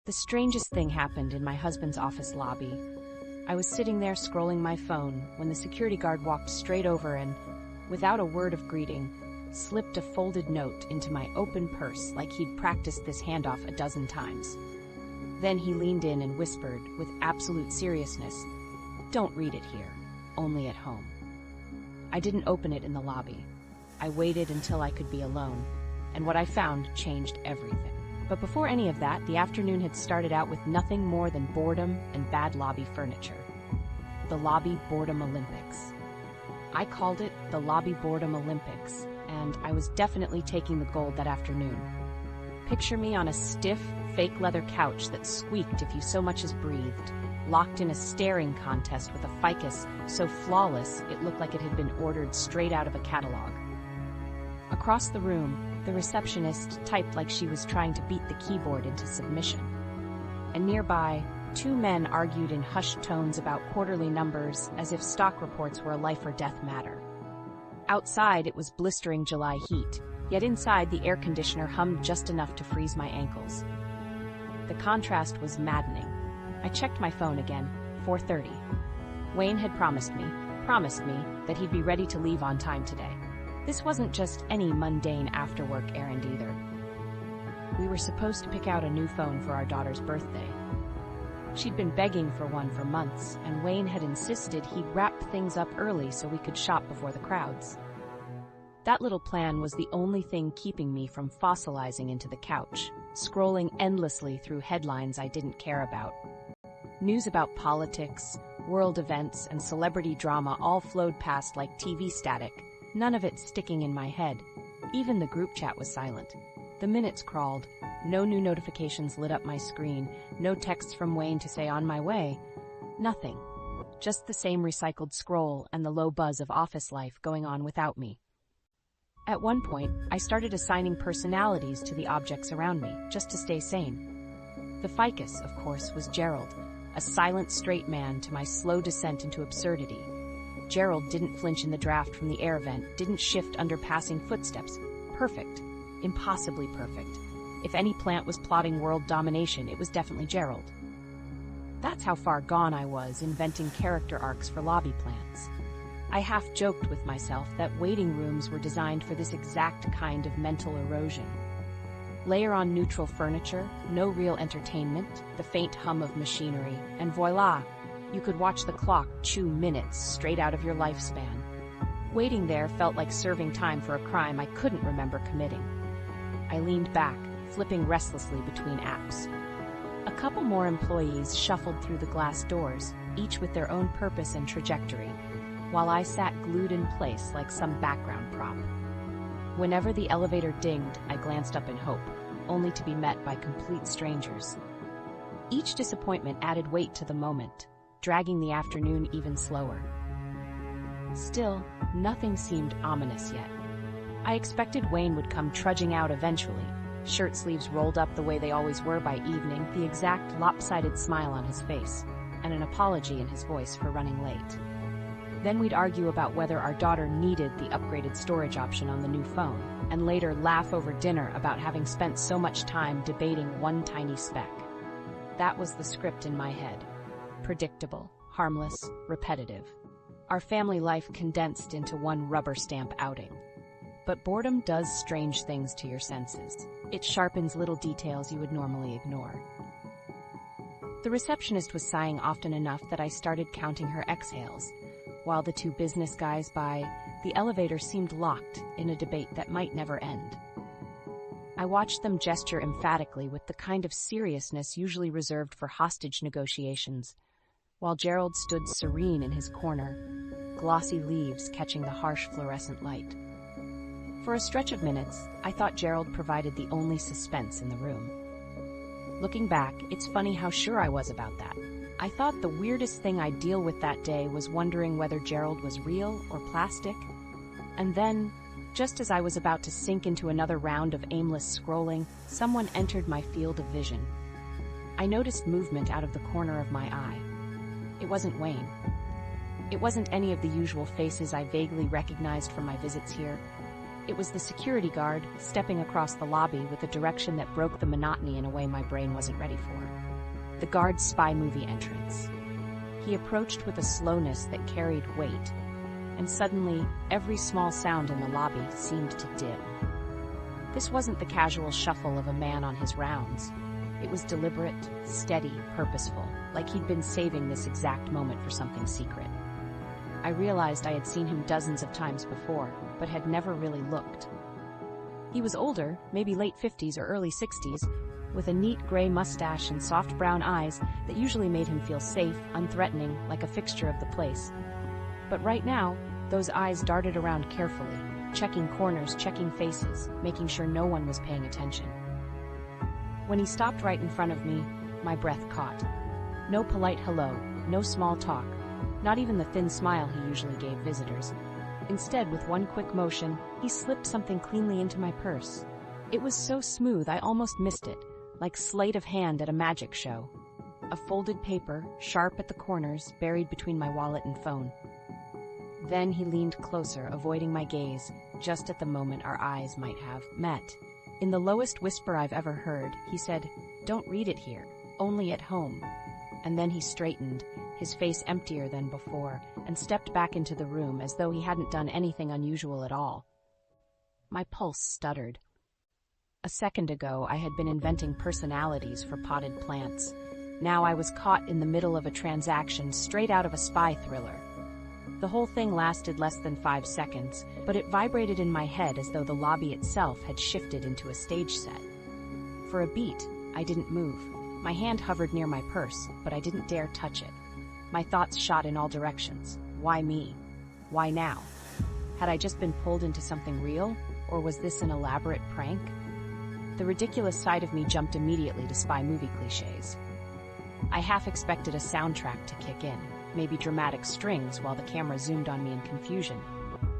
The strangest thing happened in my husband's office lobby. I was sitting there scrolling my phone when the security guard walked straight over and, without a word of greeting, slipped a folded note into my open purse like he'd practiced this handoff a dozen times. Then he leaned in and whispered, with absolute seriousness, "Don't read it here, only at home." I didn't open it in the lobby. I waited until I could be alone, and what I found changed everything. But before any of that, the afternoon had started out with nothing more than boredom and bad lobby furniture. The Lobby Boredom Olympics. I called it the Lobby Boredom Olympics, and I was definitely taking the gold that afternoon. Picture me on a stiff, fake leather couch that squeaked if you so much as breathed, locked in a staring contest with a ficus so flawless it looked like it had been ordered straight out of a catalog. Across the room, the receptionist typed like she was trying to beat the keyboard into submission. And nearby, two men argued in hushed tones about quarterly numbers as if stock reports were a life or death matter. Outside, it was blistering July heat, yet inside the air conditioner hummed just enough to freeze my ankles. The contrast was maddening. I checked my phone again, 4:30. Wayne had promised me that he'd be ready to leave on time today. This wasn't just any mundane after-work errand either. We were supposed to pick out a new phone for our daughter's birthday. She'd been begging for one for months, and Wayne had insisted he'd wrap things up early so we could shop before the crowds. That little plan was the only thing keeping me from fossilizing into the couch, scrolling endlessly through headlines I didn't care about. News about politics, world events, and celebrity drama all flowed past like TV static, none of it sticking in my head. Even the group chat was silent. The minutes crawled. No new notifications lit up my screen, no texts from Wayne to say on my way. Nothing. Just the same recycled scroll and the low buzz of office life going on without me. At one point, I started assigning personalities to the objects around me, just to stay sane. The ficus, of course, was Gerald, a silent straight man to my slow descent into absurdity. Gerald didn't flinch in the draft from the air vent, didn't shift under passing footsteps. Perfect. Impossibly perfect. If any plant was plotting world domination, it was definitely Gerald. That's how far gone I was inventing character arcs for lobby plants. I half joked with myself that waiting rooms were designed for this exact kind of mental erosion. Layer on neutral furniture, no real entertainment, the faint hum of machinery, and voila! You could watch the clock chew minutes straight out of your lifespan. Waiting there felt like serving time for a crime I couldn't remember committing. I leaned back, flipping restlessly between apps. A couple more employees shuffled through the glass doors, each with their own purpose and trajectory, while I sat glued in place like some background prop. Whenever the elevator dinged, I glanced up in hope, only to be met by complete strangers. Each disappointment added weight to the moment, dragging the afternoon even slower. Still, nothing seemed ominous yet. I expected Wayne would come trudging out eventually, shirt sleeves rolled up the way they always were by evening, the exact lopsided smile on his face, and an apology in his voice for running late. Then we'd argue about whether our daughter needed the upgraded storage option on the new phone, and later laugh over dinner about having spent so much time debating one tiny speck. That was the script in my head. Predictable, harmless, repetitive. Our family life condensed into one rubber stamp outing. But boredom does strange things to your senses. It sharpens little details you would normally ignore. The receptionist was sighing often enough that I started counting her exhales. While the two business guys by, the elevator seemed locked in a debate that might never end. I watched them gesture emphatically with the kind of seriousness usually reserved for hostage negotiations, while Gerald stood serene in his corner, glossy leaves catching the harsh fluorescent light. For a stretch of minutes, I thought Gerald provided the only suspense in the room. Looking back, it's funny how sure I was about that. I thought the weirdest thing I'd deal with that day was wondering whether Gerald was real or plastic. And then, just as I was about to sink into another round of aimless scrolling, someone entered my field of vision. I noticed movement out of the corner of my eye. It wasn't Wayne. It wasn't any of the usual faces I vaguely recognized from my visits here. It was the security guard, stepping across the lobby with a direction that broke the monotony in a way my brain wasn't ready for. The guard's spy movie entrance. He approached with a slowness that carried weight, and suddenly, every small sound in the lobby seemed to dim. This wasn't the casual shuffle of a man on his rounds. It was deliberate, steady, purposeful, like he'd been saving this exact moment for something secret. I realized I had seen him dozens of times before, but had never really looked. He was older, maybe late 50s or early 60s, with a neat gray mustache and soft brown eyes that usually made him feel safe, unthreatening, like a fixture of the place. But right now, those eyes darted around carefully, checking corners, checking faces, making sure no one was paying attention. When he stopped right in front of me, my breath caught. No polite hello, no small talk, not even the thin smile he usually gave visitors. Instead, with one quick motion, he slipped something cleanly into my purse. It was so smooth I almost missed it, like sleight of hand at a magic show. A folded paper, sharp at the corners, buried between my wallet and phone. Then he leaned closer, avoiding my gaze, just at the moment our eyes might have met. In the lowest whisper I've ever heard, he said, "Don't read it here, only at home." And then he straightened, his face emptier than before, and stepped back into the room as though he hadn't done anything unusual at all. My pulse stuttered. A second ago, I had been inventing personalities for potted plants. Now I was caught in the middle of a transaction straight out of a spy thriller. The whole thing lasted less than 5 seconds, but it vibrated in my head as though the lobby itself had shifted into a stage set. For a beat, I didn't move. My hand hovered near my purse, but I didn't dare touch it. My thoughts shot in all directions. Why me? Why now? Had I just been pulled into something real, or was this an elaborate prank? The ridiculous side of me jumped immediately to spy movie cliches. I half expected a soundtrack to kick in, maybe dramatic strings while the camera zoomed on me in confusion.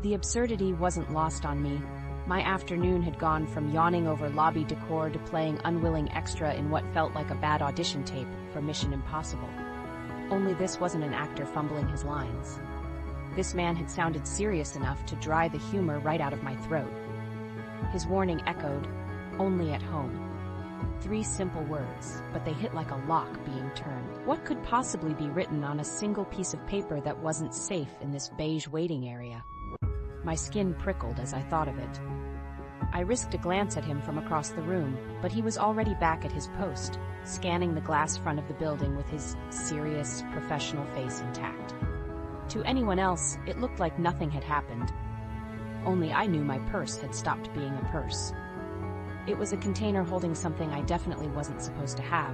The absurdity wasn't lost on me. My afternoon had gone from yawning over lobby decor to playing unwilling extra in what felt like a bad audition tape for Mission Impossible. Only this wasn't an actor fumbling his lines. This man had sounded serious enough to dry the humor right out of my throat. His warning echoed, "Only at home." 3 simple words, but they hit like a lock being turned. What could possibly be written on a single piece of paper that wasn't safe in this beige waiting area? My skin prickled as I thought of it. I risked a glance at him from across the room, but he was already back at his post, scanning the glass front of the building with his serious, professional face intact. To anyone else, it looked like nothing had happened. Only I knew my purse had stopped being a purse. It was a container holding something I definitely wasn't supposed to have.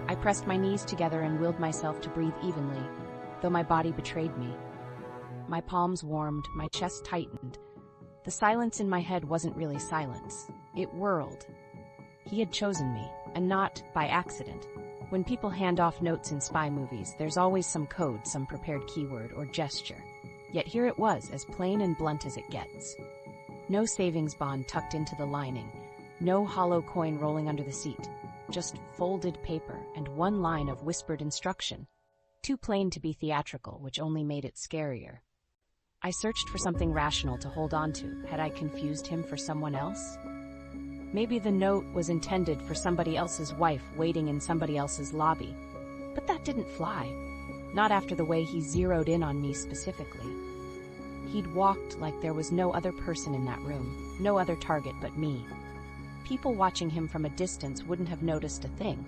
I pressed my knees together and willed myself to breathe evenly, though my body betrayed me. My palms warmed, my chest tightened. The silence in my head wasn't really silence. It whirled. He had chosen me, and not by accident. When people hand off notes in spy movies, there's always some code, some prepared keyword or gesture. Yet here it was, as plain and blunt as it gets. No savings bond tucked into the lining. No hollow coin rolling under the seat, just folded paper and one line of whispered instruction. Too plain to be theatrical, which only made it scarier. I searched for something rational to hold on to. Had I confused him for someone else? Maybe the note was intended for somebody else's wife waiting in somebody else's lobby. But that didn't fly. Not after the way he zeroed in on me specifically. He'd walked like there was no other person in that room, no other target but me. People watching him from a distance wouldn't have noticed a thing.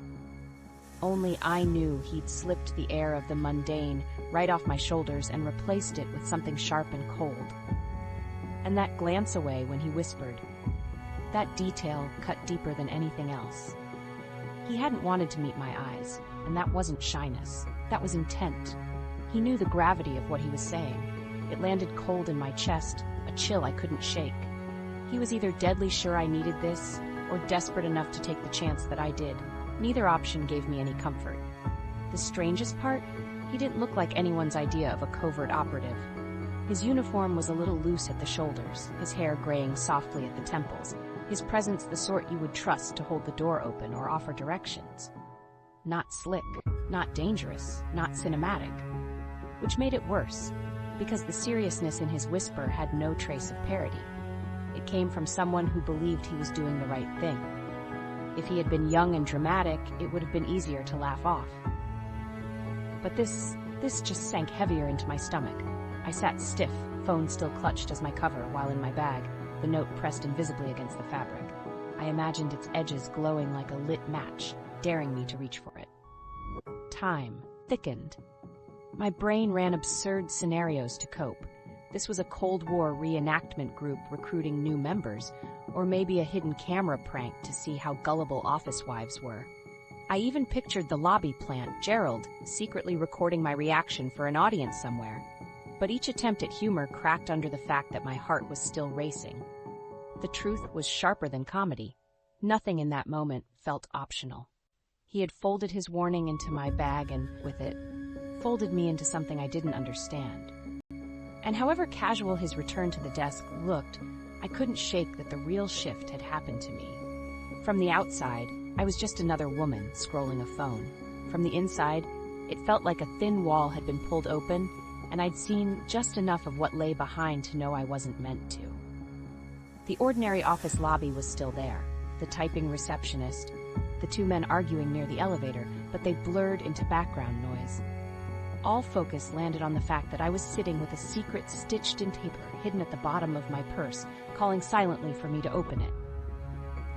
Only I knew he'd slipped the air of the mundane right off my shoulders and replaced it with something sharp and cold. And that glance away when he whispered, that detail cut deeper than anything else. He hadn't wanted to meet my eyes, and that wasn't shyness, that was intent. He knew the gravity of what he was saying. It landed cold in my chest, a chill I couldn't shake. He was either deadly sure I needed this, or desperate enough to take the chance that I did. Neither option gave me any comfort. The strangest part? He didn't look like anyone's idea of a covert operative. His uniform was a little loose at the shoulders, his hair graying softly at the temples, his presence the sort you would trust to hold the door open or offer directions. Not slick, not dangerous, not cinematic. Which made it worse, because the seriousness in his whisper had no trace of parody. it came from someone who believed he was doing the right thing. If he had been young and dramatic, it would have been easier to laugh off. But this just sank heavier into my stomach. I sat stiff, phone still clutched as my cover, while in my bag, the note pressed invisibly against the fabric. I imagined its edges glowing like a lit match, daring me to reach for it. Time thickened. My brain ran absurd scenarios to cope. This was a Cold War reenactment group recruiting new members, or maybe a hidden camera prank to see how gullible office wives were. I even pictured the lobby plant, Gerald, secretly recording my reaction for an audience somewhere. But each attempt at humor cracked under the fact that my heart was still racing. The truth was sharper than comedy. Nothing in that moment felt optional. He had folded his warning into my bag and, with it, folded me into something I didn't understand. And however casual his return to the desk looked, I couldn't shake that the real shift had happened to me. From the outside, I was just another woman scrolling a phone. From the inside, it felt like a thin wall had been pulled open, and I'd seen just enough of what lay behind to know I wasn't meant to. The ordinary office lobby was still there, the typing receptionist, the two men arguing near the elevator, but they blurred into background noise. All focus landed on the fact that I was sitting with a secret stitched in paper hidden at the bottom of my purse, calling silently for me to open it.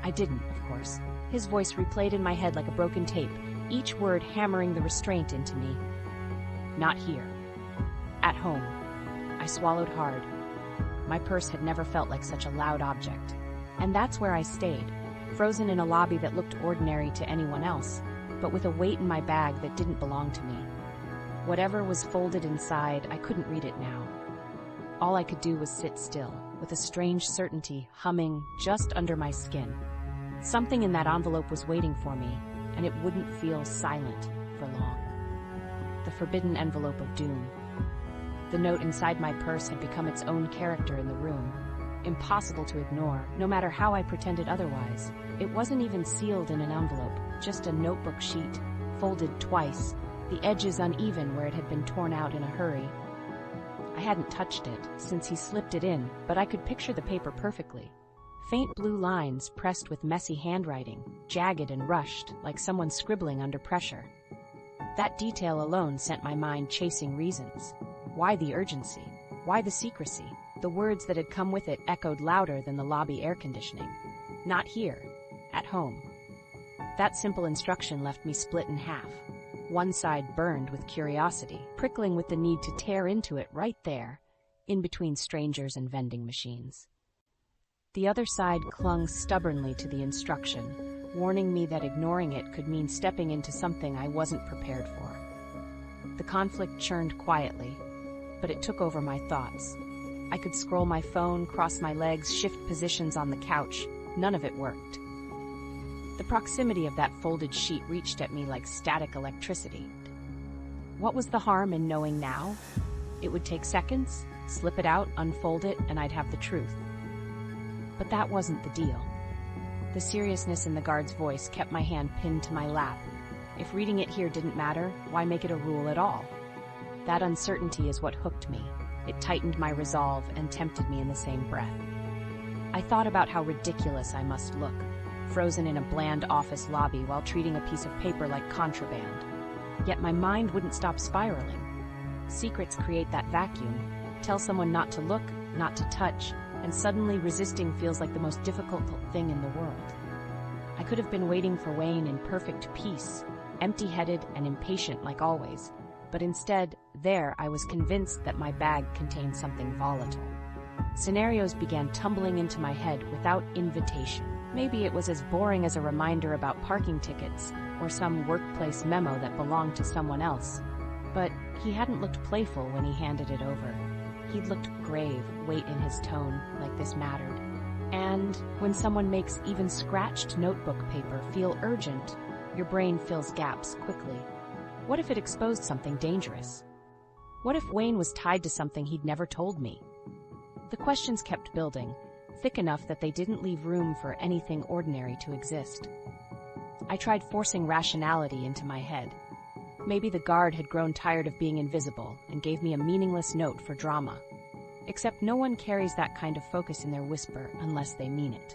I didn't, of course. His voice replayed in my head like a broken tape, each word hammering the restraint into me. Not here. At home. I swallowed hard. My purse had never felt like such a loud object. And that's where I stayed, frozen in a lobby that looked ordinary to anyone else, but with a weight in my bag that didn't belong to me. Whatever was folded inside, I couldn't read it now. All I could do was sit still, with a strange certainty humming just under my skin. Something in that envelope was waiting for me, and it wouldn't feel silent for long. The forbidden envelope of doom. The note inside my purse had become its own character in the room, impossible to ignore, no matter how I pretended otherwise. It wasn't even sealed in an envelope, just a notebook sheet, folded twice, the edges uneven where it had been torn out in a hurry. I hadn't touched it since he slipped it in, but I could picture the paper perfectly. Faint blue lines pressed with messy handwriting, jagged and rushed, like someone scribbling under pressure. That detail alone sent my mind chasing reasons. Why the urgency? Why the secrecy? The words that had come with it echoed louder than the lobby air conditioning. Not here. At home. That simple instruction left me split in half. One side burned with curiosity, prickling with the need to tear into it right there, in between strangers and vending machines. The other side clung stubbornly to the instruction, warning me that ignoring it could mean stepping into something I wasn't prepared for. The conflict churned quietly, but it took over my thoughts. I could scroll my phone, cross my legs, shift positions on the couch. None of it worked. The proximity of that folded sheet reached at me like static electricity. What was the harm in knowing now? It would take seconds, slip it out, unfold it, and I'd have the truth. But that wasn't the deal. The seriousness in the guard's voice kept my hand pinned to my lap. If reading it here didn't matter, why make it a rule at all? That uncertainty is what hooked me. It tightened my resolve and tempted me in the same breath. I thought about how ridiculous I must look, frozen in a bland office lobby while treating a piece of paper like contraband. Yet my mind wouldn't stop spiraling. Secrets create that vacuum. Tell someone not to look, not to touch, and suddenly resisting feels like the most difficult thing in the world. I could have been waiting for Wayne in perfect peace, empty-headed and impatient like always, but instead, there I was convinced that my bag contained something volatile. Scenarios began tumbling into my head without invitation. Maybe it was as boring as a reminder about parking tickets or some workplace memo that belonged to someone else. But he hadn't looked playful when he handed it over. He'd looked grave, weight in his tone, like this mattered. And when someone makes even scratched notebook paper feel urgent, your brain fills gaps quickly. What if it exposed something dangerous? What if Wayne was tied to something he'd never told me? The questions kept building, thick enough that they didn't leave room for anything ordinary to exist. I tried forcing rationality into my head. Maybe the guard had grown tired of being invisible and gave me a meaningless note for drama. except no one carries that kind of focus in their whisper unless they mean it.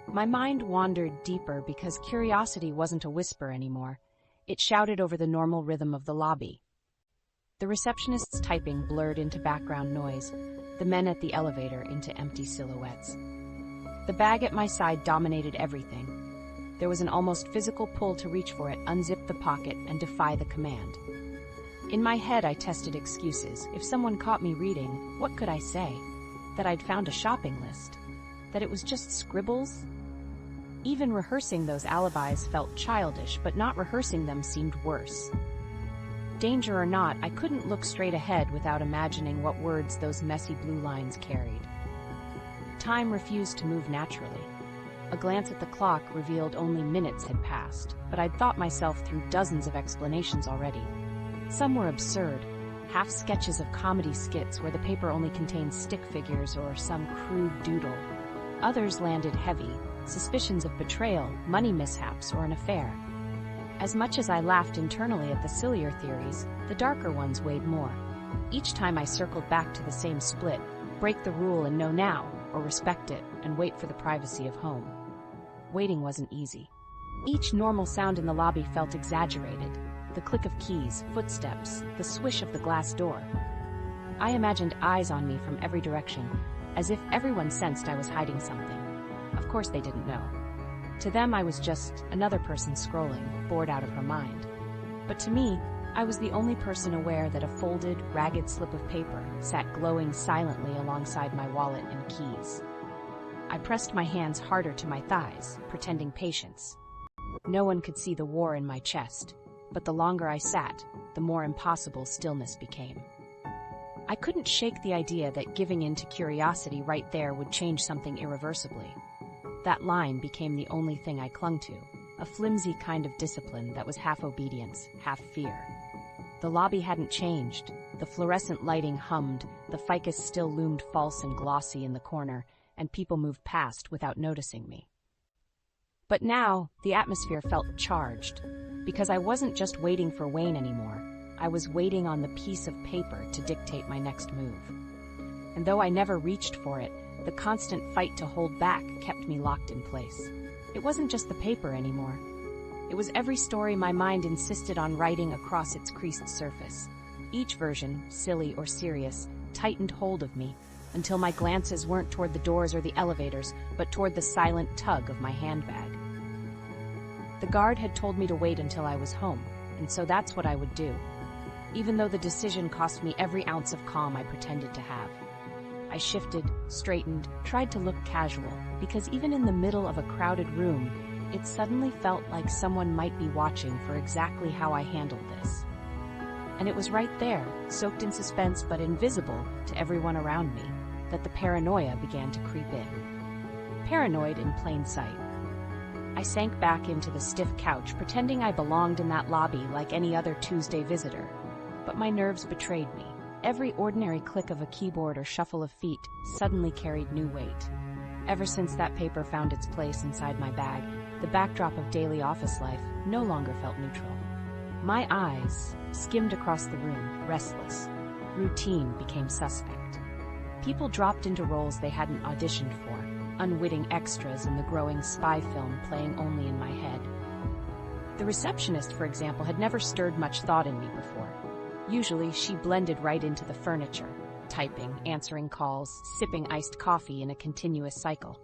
My mind wandered deeper because curiosity wasn't a whisper anymore. It shouted over the normal rhythm of the lobby. The receptionist's typing blurred into background noise, the men at the elevator into empty silhouettes. The bag at my side dominated everything. There was an almost physical pull to reach for it, unzip the pocket, and defy the command. In my head, I tested excuses. If someone caught me reading, what could I say? That I'd found a shopping list? That it was just scribbles? Even rehearsing those alibis felt childish, but not rehearsing them seemed worse. Danger or not, I couldn't look straight ahead without imagining what words those messy blue lines carried. Time refused to move naturally. A glance at the clock revealed only minutes had passed, but I'd thought myself through dozens of explanations already. Some were absurd, half sketches of comedy skits where the paper only contained stick figures or some crude doodle. Others landed heavy, suspicions of betrayal, money mishaps, or an affair. As much as I laughed internally at the sillier theories, the darker ones weighed more. Each time I circled back to the same split: break the rule and know now, or respect it and wait for the privacy of home. Waiting wasn't easy. Each normal sound in the lobby felt exaggerated: the click of keys, footsteps, the swish of the glass door. I imagined eyes on me from every direction, as if everyone sensed I was hiding something. Of course they didn't know. To them, I was just another person scrolling, bored out of her mind. But to me, I was the only person aware that a folded, ragged slip of paper sat glowing silently alongside my wallet and keys. I pressed my hands harder to my thighs, pretending patience. No one could see the war in my chest, but the longer I sat, the more impossible stillness became. I couldn't shake the idea that giving in to curiosity right there would change something irreversibly. That line became the only thing I clung to, a flimsy kind of discipline that was half obedience, half fear. The lobby hadn't changed. The fluorescent lighting hummed, the ficus still loomed false and glossy in the corner, and people moved past without noticing me. But now, the atmosphere felt charged, because I wasn't just waiting for Wayne anymore. I was waiting on the piece of paper to dictate my next move. And though I never reached for it, the constant fight to hold back kept me locked in place. It wasn't just the paper anymore. It was every story my mind insisted on writing across its creased surface. Each version, silly or serious, tightened hold of me, until my glances weren't toward the doors or the elevators, but toward the silent tug of my handbag. The guard had told me to wait until I was home, and so that's what I would do, even though the decision cost me every ounce of calm I pretended to have. I shifted, straightened, tried to look casual, because even in the middle of a crowded room, it suddenly felt like someone might be watching for exactly how I handled this. And it was right there, soaked in suspense but invisible to everyone around me, that the paranoia began to creep in. Paranoid in plain sight. I sank back into the stiff couch, pretending I belonged in that lobby like any other Tuesday visitor. But my nerves betrayed me. Every ordinary click of a keyboard or shuffle of feet suddenly carried new weight. Ever since that paper found its place inside my bag, the backdrop of daily office life no longer felt neutral. My eyes skimmed across the room, restless. Routine became suspect. People dropped into roles they hadn't auditioned for, unwitting extras in the growing spy film playing only in my head. The receptionist, for example, had never stirred much thought in me before. Usually, she blended right into the furniture, typing, answering calls, sipping iced coffee in a continuous cycle.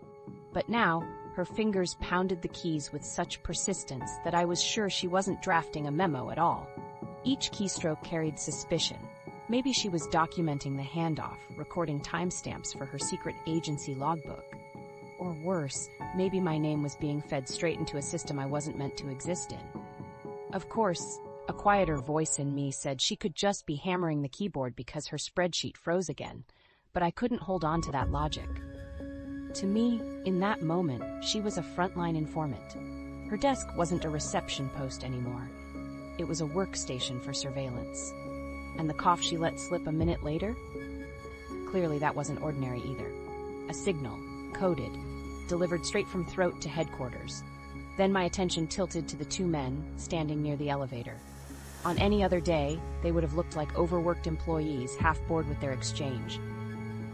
But now, her fingers pounded the keys with such persistence that I was sure she wasn't drafting a memo at all. Each keystroke carried suspicion. Maybe she was documenting the handoff, recording timestamps for her secret agency logbook. Or worse, maybe my name was being fed straight into a system I wasn't meant to exist in. Of course, a quieter voice in me said she could just be hammering the keyboard because her spreadsheet froze again, but I couldn't hold on to that logic. To me, in that moment, she was a frontline informant. Her desk wasn't a reception post anymore. It was a workstation for surveillance. And the cough she let slip a minute later? Clearly that wasn't ordinary either. A signal, coded, delivered straight from throat to headquarters. Then my attention tilted to the two men standing near the elevator. On any other day, they would have looked like overworked employees, half bored with their exchange.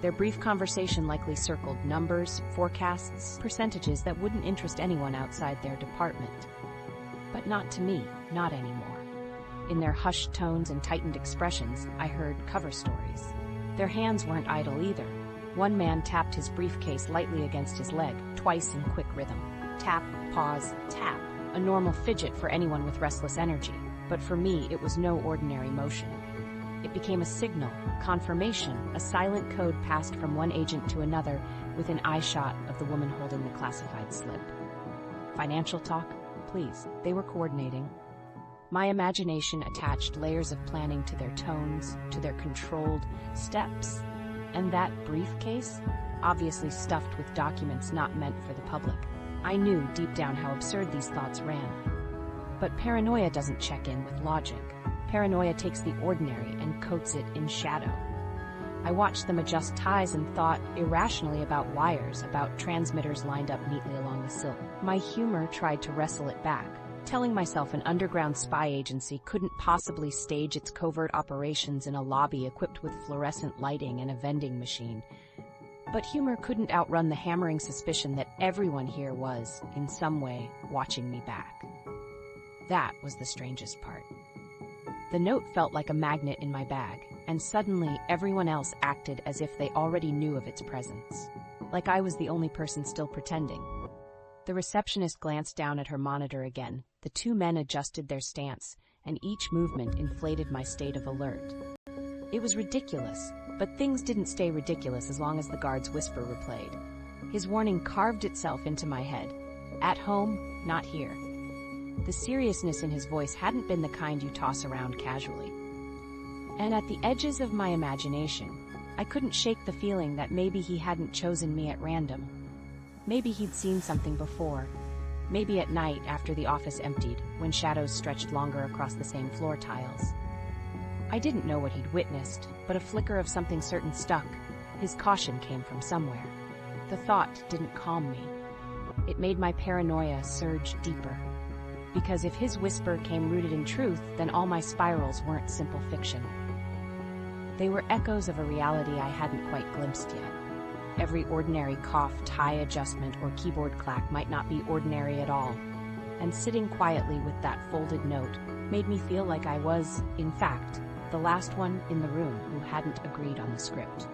Their brief conversation likely circled numbers, forecasts, percentages that wouldn't interest anyone outside their department. But not to me, not anymore. In their hushed tones and tightened expressions, I heard cover stories. Their hands weren't idle either. One man tapped his briefcase lightly against his leg, twice in quick rhythm. Tap, pause, tap. A normal fidget for anyone with restless energy. But for me, it was no ordinary motion. It became a signal, confirmation, a silent code passed from one agent to another within eyeshot of the woman holding the classified slip. Financial talk? Please, they were coordinating. My imagination attached layers of planning to their tones, to their controlled steps. And that briefcase? Obviously stuffed with documents not meant for the public. I knew deep down how absurd these thoughts ran. But paranoia doesn't check in with logic. Paranoia takes the ordinary and coats it in shadow. I watched them adjust ties and thought irrationally about wires, about transmitters lined up neatly along the sill. My humor tried to wrestle it back, telling myself an underground spy agency couldn't possibly stage its covert operations in a lobby equipped with fluorescent lighting and a vending machine. But humor couldn't outrun the hammering suspicion that everyone here was, in some way, watching me back. That was the strangest part. The note felt like a magnet in my bag, and suddenly everyone else acted as if they already knew of its presence. Like I was the only person still pretending. The receptionist glanced down at her monitor again. The two men adjusted their stance, and each movement inflated my state of alert. It was ridiculous, but things didn't stay ridiculous as long as the guard's whisper replayed. His warning carved itself into my head. At home, not here. The seriousness in his voice hadn't been the kind you toss around casually. And at the edges of my imagination, I couldn't shake the feeling that maybe he hadn't chosen me at random. Maybe he'd seen something before. Maybe at night after the office emptied, when shadows stretched longer across the same floor tiles. I didn't know what he'd witnessed, but a flicker of something certain stuck. His caution came from somewhere. The thought didn't calm me. It made my paranoia surge deeper. Because if his whisper came rooted in truth, then all my spirals weren't simple fiction. They were echoes of a reality I hadn't quite glimpsed yet. Every ordinary cough, tie adjustment, or keyboard clack might not be ordinary at all. And sitting quietly with that folded note made me feel like I was, in fact, the last one in the room who hadn't agreed on the script.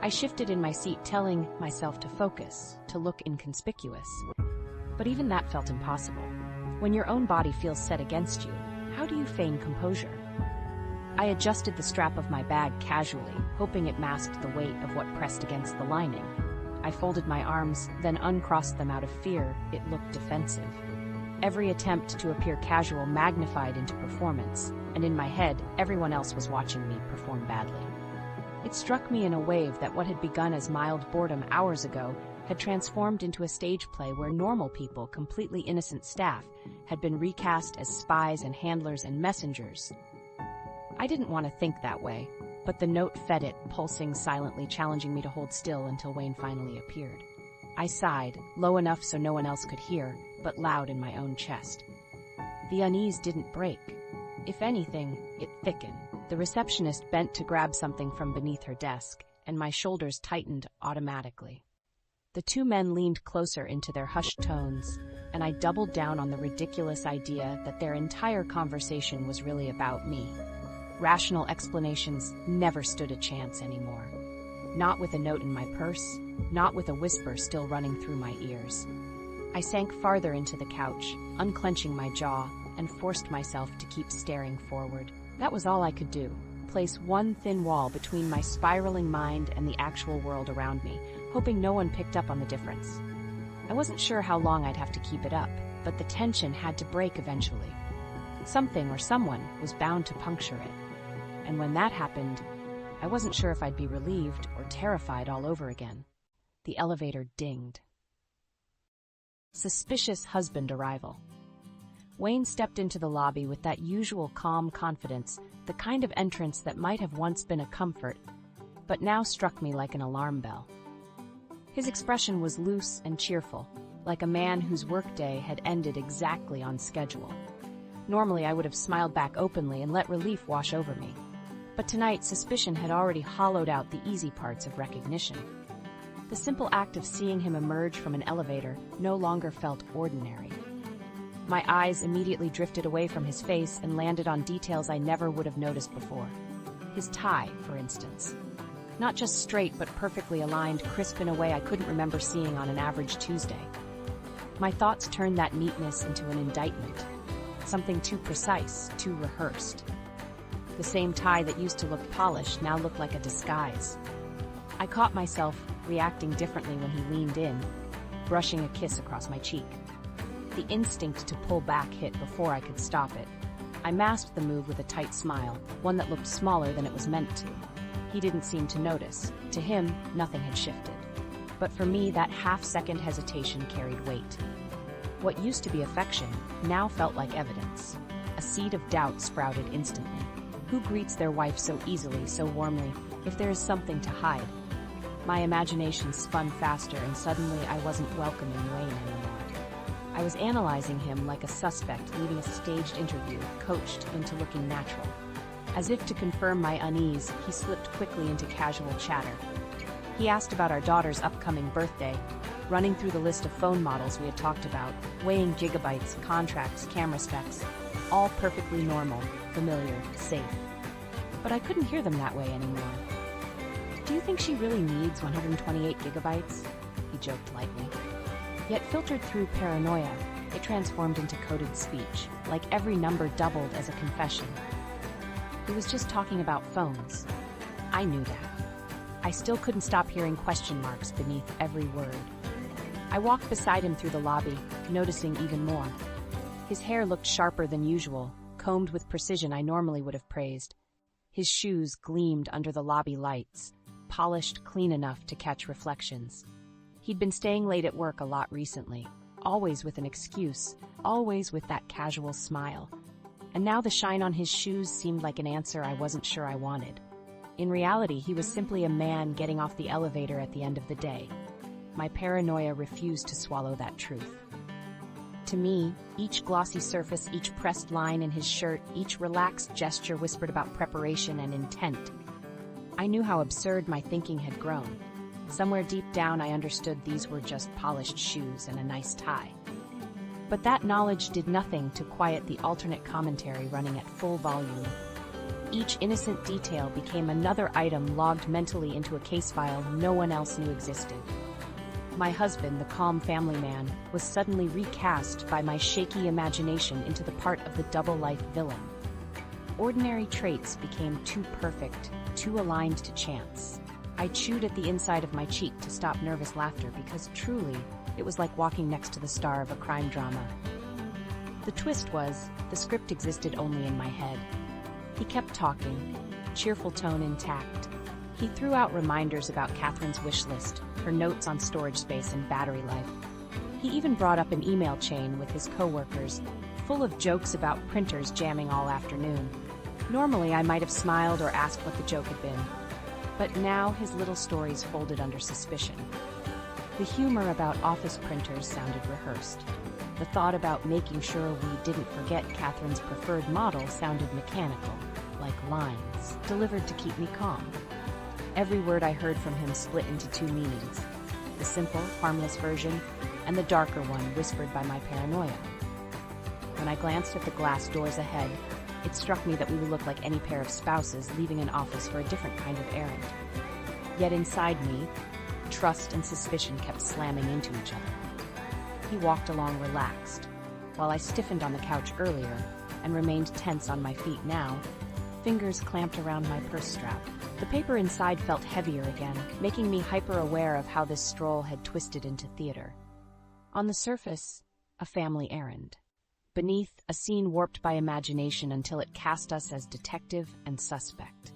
I shifted in my seat, telling myself to focus, to look inconspicuous. But even that felt impossible. When your own body feels set against you, how do you feign composure? I adjusted the strap of my bag casually, hoping it masked the weight of what pressed against the lining. I folded my arms, then uncrossed them out of fear. It looked defensive. Every attempt to appear casual magnified into performance, and in my head, everyone else was watching me perform badly. It struck me in a wave that what had begun as mild boredom hours ago had transformed into a stage play where normal people, completely innocent staff, had been recast as spies and handlers and messengers. I didn't want to think that way, but the note fed it, pulsing silently, challenging me to hold still until Wayne finally appeared. I sighed, low enough so no one else could hear, but loud in my own chest. The unease didn't break. If anything, it thickened. The receptionist bent to grab something from beneath her desk, and my shoulders tightened automatically. The two men leaned closer into their hushed tones, and I doubled down on the ridiculous idea that their entire conversation was really about me. Rational explanations never stood a chance anymore. Not with a note in my purse, not with a whisper still running through my ears. I sank farther into the couch, unclenching my jaw, and forced myself to keep staring forward. That was all I could do, place one thin wall between my spiraling mind and the actual world around me, hoping no one picked up on the difference. I wasn't sure how long I'd have to keep it up, but the tension had to break eventually. Something or someone was bound to puncture it. And when that happened, I wasn't sure if I'd be relieved or terrified all over again. The elevator dinged. Suspicious husband arrival. Wayne stepped into the lobby with that usual calm confidence, the kind of entrance that might have once been a comfort, but now struck me like an alarm bell. His expression was loose and cheerful, like a man whose workday had ended exactly on schedule. Normally, I would have smiled back openly and let relief wash over me. But tonight, suspicion had already hollowed out the easy parts of recognition. The simple act of seeing him emerge from an elevator no longer felt ordinary. My eyes immediately drifted away from his face and landed on details I never would have noticed before. His tie, for instance. Not just straight, but perfectly aligned, crisp in a way I couldn't remember seeing on an average Tuesday. My thoughts turned that neatness into an indictment. Something too precise, too rehearsed. The same tie that used to look polished now looked like a disguise. I caught myself reacting differently when he leaned in, brushing a kiss across my cheek. The instinct to pull back hit before I could stop it. I masked the move with a tight smile, one that looked smaller than it was meant to. He didn't seem to notice. To him, nothing had shifted. But for me, that half-second hesitation carried weight. What used to be affection now felt like evidence. A seed of doubt sprouted instantly. Who greets their wife so easily, so warmly, if there is something to hide? My imagination spun faster, and suddenly I wasn't welcoming Wayne anymore. I was analyzing him like a suspect leaving a staged interview, coached into looking natural. As if to confirm my unease, he slipped quickly into casual chatter. He asked about our daughter's upcoming birthday, running through the list of phone models we had talked about, weighing gigabytes, contracts, camera specs, all perfectly normal, familiar, safe. But I couldn't hear them that way anymore. "Do you think she really needs 128 gigabytes?" He joked lightly. Yet filtered through paranoia, it transformed into coded speech, like every number doubled as a confession. He was just talking about phones. I knew that. I still couldn't stop hearing question marks beneath every word. I walked beside him through the lobby, noticing even more. His hair looked sharper than usual, combed with precision I normally would have praised. His shoes gleamed under the lobby lights, polished clean enough to catch reflections. He'd been staying late at work a lot recently, always with an excuse, always with that casual smile. And now the shine on his shoes seemed like an answer I wasn't sure I wanted. In reality, he was simply a man getting off the elevator at the end of the day. My paranoia refused to swallow that truth. To me, each glossy surface, each pressed line in his shirt, each relaxed gesture whispered about preparation and intent. I knew how absurd my thinking had grown. Somewhere deep down I understood these were just polished shoes and a nice tie. But that knowledge did nothing to quiet the alternate commentary running at full volume. Each innocent detail became another item logged mentally into a case file no one else knew existed. My husband, the calm family man, was suddenly recast by my shaky imagination into the part of the double-life villain. Ordinary traits became too perfect, too aligned to chance. I chewed at the inside of my cheek to stop nervous laughter because truly, it was like walking next to the star of a crime drama. The twist was, the script existed only in my head. He kept talking, cheerful tone intact. He threw out reminders about Catherine's wish list, her notes on storage space and battery life. He even brought up an email chain with his coworkers, full of jokes about printers jamming all afternoon. Normally, I might have smiled or asked what the joke had been. But now his little stories folded under suspicion. The humor about office printers sounded rehearsed. The thought about making sure we didn't forget Catherine's preferred model sounded mechanical, like lines, delivered to keep me calm. Every word I heard from him split into two meanings, the simple, harmless version, and the darker one whispered by my paranoia. When I glanced at the glass doors ahead, it struck me that we would look like any pair of spouses leaving an office for a different kind of errand. Yet inside me, trust and suspicion kept slamming into each other. He walked along relaxed, while I stiffened on the couch earlier and remained tense on my feet now, fingers clamped around my purse strap. The paper inside felt heavier again, making me hyper-aware of how this stroll had twisted into theater. On the surface, a family errand. Beneath, a scene warped by imagination until it cast us as detective and suspect.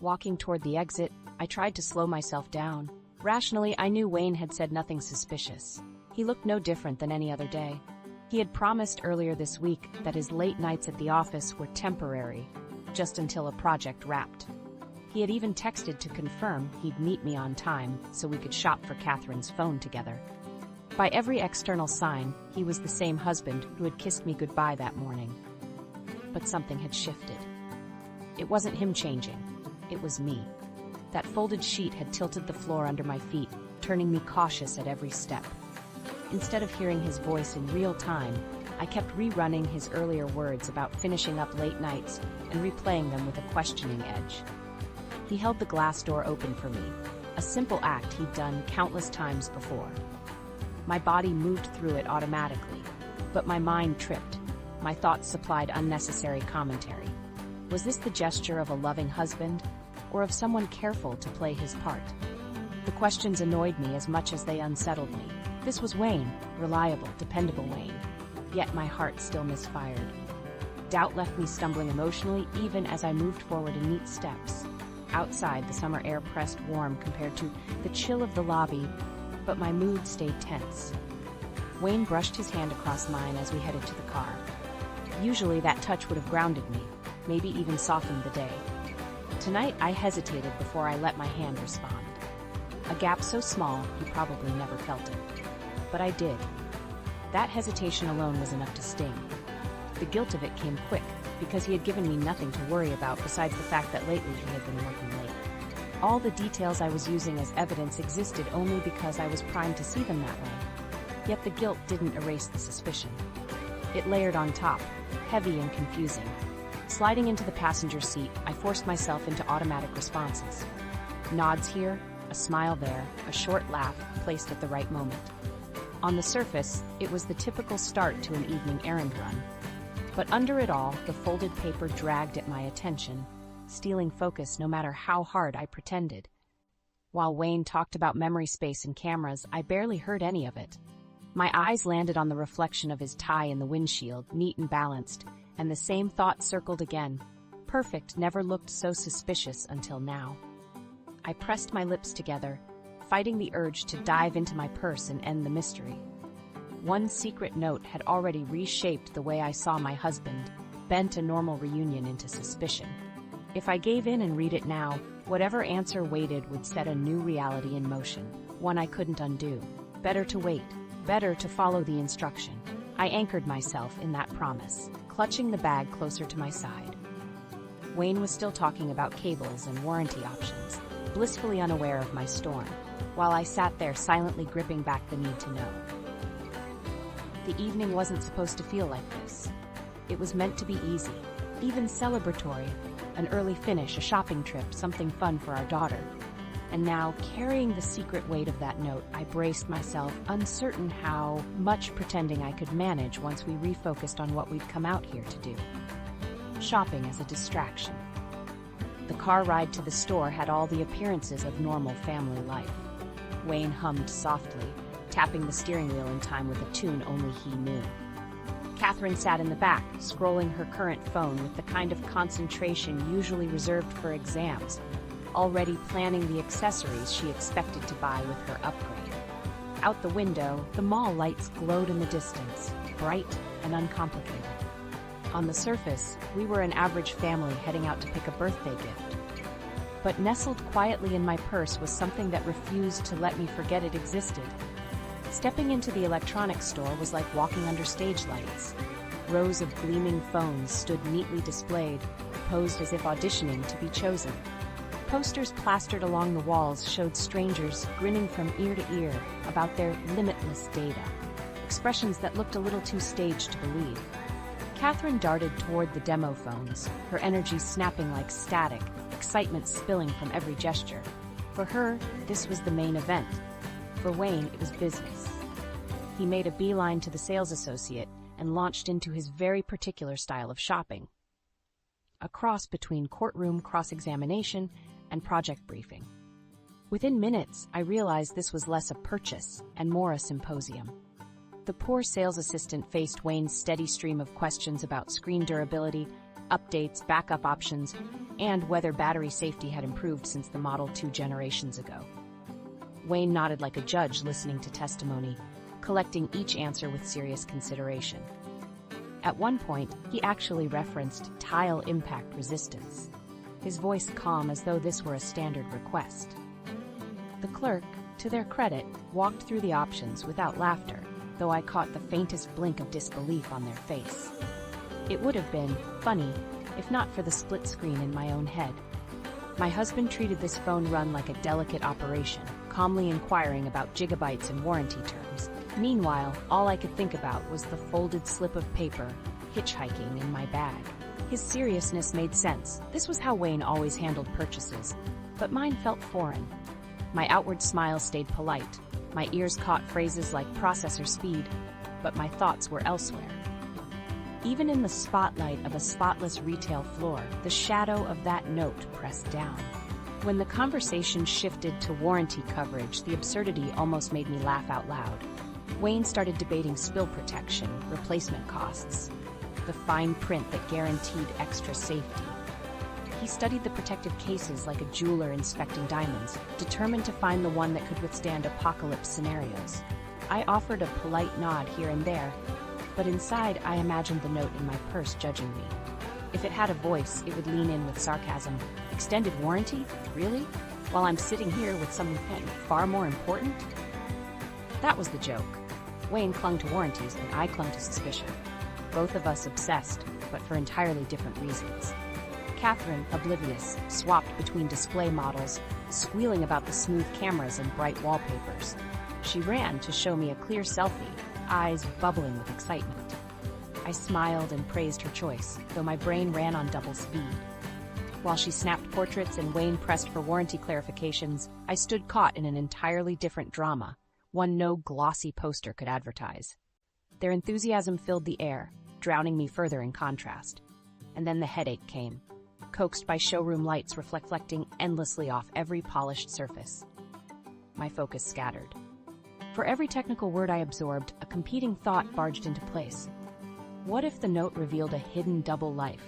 Walking toward the exit, I tried to slow myself down. Rationally, I knew Wayne had said nothing suspicious. He looked no different than any other day. He had promised earlier this week that his late nights at the office were temporary, just until a project wrapped. He had even texted to confirm he'd meet me on time so we could shop for Catherine's phone together. By every external sign, he was the same husband who had kissed me goodbye that morning. But something had shifted. It wasn't him changing. It was me. That folded sheet had tilted the floor under my feet, turning me cautious at every step. Instead of hearing his voice in real time, I kept rerunning his earlier words about finishing up late nights and replaying them with a questioning edge. He held the glass door open for me, a simple act he'd done countless times before. My body moved through it automatically, but my mind tripped. My thoughts supplied unnecessary commentary. Was this the gesture of a loving husband, or of someone careful to play his part? The questions annoyed me as much as they unsettled me. This was Wayne, reliable, dependable Wayne. Yet my heart still misfired. Doubt left me stumbling emotionally even as I moved forward in neat steps. Outside, the summer air pressed warm compared to the chill of the lobby, but my mood stayed tense. Wayne brushed his hand across mine as we headed to the car. Usually that touch would have grounded me, maybe even softened the day. Tonight I hesitated before I let my hand respond. A gap so small, he probably never felt it. But I did. That hesitation alone was enough to sting. The guilt of it came quick, because he had given me nothing to worry about besides the fact that lately he had been working late. All the details I was using as evidence existed only because I was primed to see them that way. Yet the guilt didn't erase the suspicion. It layered on top, heavy and confusing. Sliding into the passenger seat, I forced myself into automatic responses. Nods here, a smile there, a short laugh placed at the right moment. On the surface, it was the typical start to an evening errand run. But under it all, the folded paper dragged at my attention, stealing focus no matter how hard I pretended. While Wayne talked about memory space and cameras, I barely heard any of it. My eyes landed on the reflection of his tie in the windshield, neat and balanced, and the same thought circled again. Perfect never looked so suspicious until now. I pressed my lips together, fighting the urge to dive into my purse and end the mystery. One secret note had already reshaped the way I saw my husband, bent a normal reunion into suspicion. If I gave in and read it now, whatever answer waited would set a new reality in motion, one I couldn't undo. Better to wait, better to follow the instruction. I anchored myself in that promise, clutching the bag closer to my side. Wayne was still talking about cables and warranty options, blissfully unaware of my storm, while I sat there silently gripping back the need to know. The evening wasn't supposed to feel like this. It was meant to be easy, even celebratory, an early finish, a shopping trip, something fun for our daughter. And now, carrying the secret weight of that note, I braced myself, uncertain how much pretending I could manage once we refocused on what we'd come out here to do. Shopping as a distraction. The car ride to the store had all the appearances of normal family life. Wayne hummed softly, tapping the steering wheel in time with a tune only he knew. Catherine sat in the back, scrolling her current phone with the kind of concentration usually reserved for exams, already planning the accessories she expected to buy with her upgrade. Out the window, the mall lights glowed in the distance, bright and uncomplicated. On the surface, we were an average family heading out to pick a birthday gift. But nestled quietly in my purse was something that refused to let me forget it existed. Stepping into the electronics store was like walking under stage lights. Rows of gleaming phones stood neatly displayed, posed as if auditioning to be chosen. Posters plastered along the walls showed strangers grinning from ear to ear about their limitless data, expressions that looked a little too staged to believe. Catherine darted toward the demo phones, her energy snapping like static, excitement spilling from every gesture. For her, this was the main event. For Wayne, it was business. He made a beeline to the sales associate and launched into his very particular style of shopping. A cross between courtroom cross-examination and project briefing. Within minutes, I realized this was less a purchase and more a symposium. The poor sales assistant faced Wayne's steady stream of questions about screen durability, updates, backup options, and whether battery safety had improved since the Model 2 generations ago. Wayne nodded like a judge listening to testimony, collecting each answer with serious consideration. At one point, he actually referenced tile impact resistance, his voice calm as though this were a standard request. The clerk, to their credit, walked through the options without laughter, though I caught the faintest blink of disbelief on their face. It would have been funny if not for the split screen in my own head. My husband treated this phone run like a delicate operation, calmly inquiring about gigabytes and warranty terms. Meanwhile, all I could think about was the folded slip of paper, hitchhiking in my bag. His seriousness made sense. This was how Wayne always handled purchases. But mine felt foreign. My outward smile stayed polite. My ears caught phrases like processor speed, but my thoughts were elsewhere. Even in the spotlight of a spotless retail floor, the shadow of that note pressed down. When the conversation shifted to warranty coverage, the absurdity almost made me laugh out loud. Wayne started debating spill protection, replacement costs, the fine print that guaranteed extra safety. He studied the protective cases like a jeweler inspecting diamonds, determined to find the one that could withstand apocalypse scenarios. I offered a polite nod here and there, but inside I imagined the note in my purse judging me. If it had a voice, it would lean in with sarcasm. Extended warranty? Really? While I'm sitting here with something far more important? That was the joke. Wayne clung to warranties and I clung to suspicion. Both of us obsessed, but for entirely different reasons. Catherine, oblivious, swapped between display models, squealing about the smooth cameras and bright wallpapers. She ran to show me a clear selfie, eyes bubbling with excitement. I smiled and praised her choice, though my brain ran on double speed. While she snapped portraits and Wayne pressed for warranty clarifications, I stood caught in an entirely different drama, one no glossy poster could advertise. Their enthusiasm filled the air, drowning me further in contrast. And then the headache came, coaxed by showroom lights reflecting endlessly off every polished surface. My focus scattered. For every technical word I absorbed, a competing thought barged into place. What if the note revealed a hidden double life?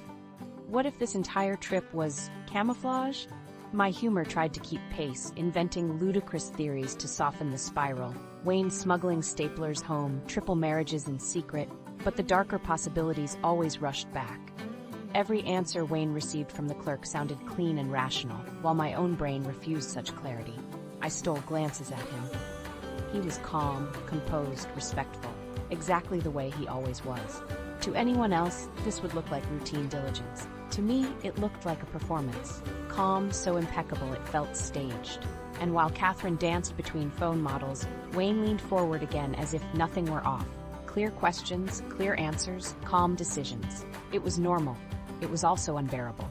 What if this entire trip was camouflage? My humor tried to keep pace, inventing ludicrous theories to soften the spiral. Wayne smuggling staplers home, triple marriages in secret, but the darker possibilities always rushed back. Every answer Wayne received from the clerk sounded clean and rational, while my own brain refused such clarity. I stole glances at him. He was calm, composed, respectful, exactly the way he always was. To anyone else, this would look like routine diligence. To me, it looked like a performance. Calm, so impeccable it felt staged. And while Catherine danced between phone models, Wayne leaned forward again as if nothing were off. Clear questions, clear answers, calm decisions. It was normal. It was also unbearable.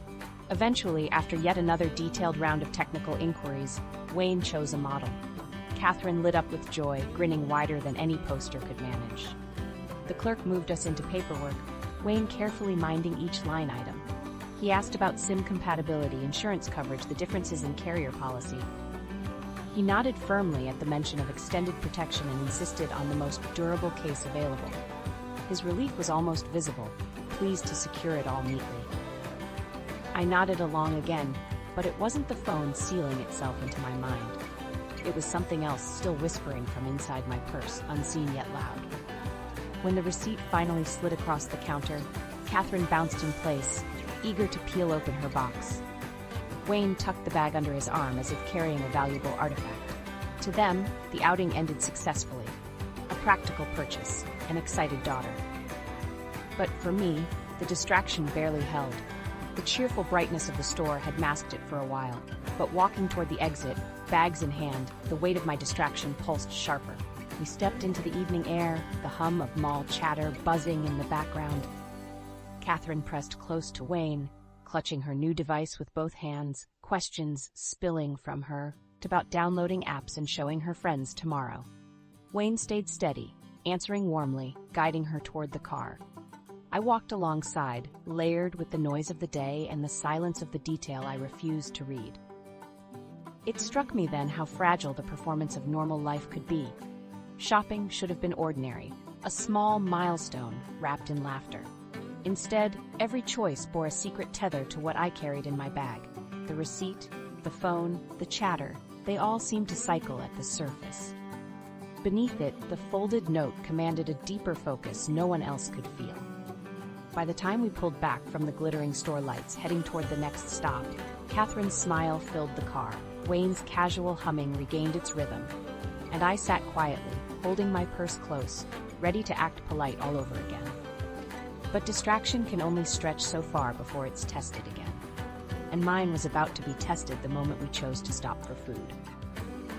Eventually, after yet another detailed round of technical inquiries, Wayne chose a model. Catherine lit up with joy, grinning wider than any poster could manage. The clerk moved us into paperwork, Wayne carefully minding each line item. He asked about SIM compatibility, insurance coverage, the differences in carrier policy. He nodded firmly at the mention of extended protection and insisted on the most durable case available. His relief was almost visible, pleased to secure it all neatly. I nodded along again, but it wasn't the phone sealing itself into my mind. It was something else still whispering from inside my purse, unseen yet loud. When the receipt finally slid across the counter, Catherine bounced in place, eager to peel open her box. Wayne tucked the bag under his arm as if carrying a valuable artifact. To them, the outing ended successfully. A practical purchase, an excited daughter. But for me, the distraction barely held. The cheerful brightness of the store had masked it for a while, but walking toward the exit, bags in hand, the weight of my distraction pulsed sharper. We stepped into the evening air, the hum of mall chatter buzzing in the background. Catherine pressed close to Wayne, clutching her new device with both hands, questions spilling from her about downloading apps and showing her friends tomorrow. Wayne stayed steady, answering warmly, guiding her toward the car. I walked alongside, layered with the noise of the day and the silence of the detail I refused to read. It struck me then how fragile the performance of normal life could be. Shopping should have been ordinary, a small milestone wrapped in laughter. Instead, every choice bore a secret tether to what I carried in my bag. The receipt, the phone, the chatter, they all seemed to cycle at the surface. Beneath it, the folded note commanded a deeper focus no one else could feel. By the time we pulled back from the glittering store lights heading toward the next stop, Catherine's smile filled the car, Wayne's casual humming regained its rhythm, and I sat quietly, holding my purse close, ready to act polite all over again. But distraction can only stretch so far before it's tested again. And mine was about to be tested the moment we chose to stop for food.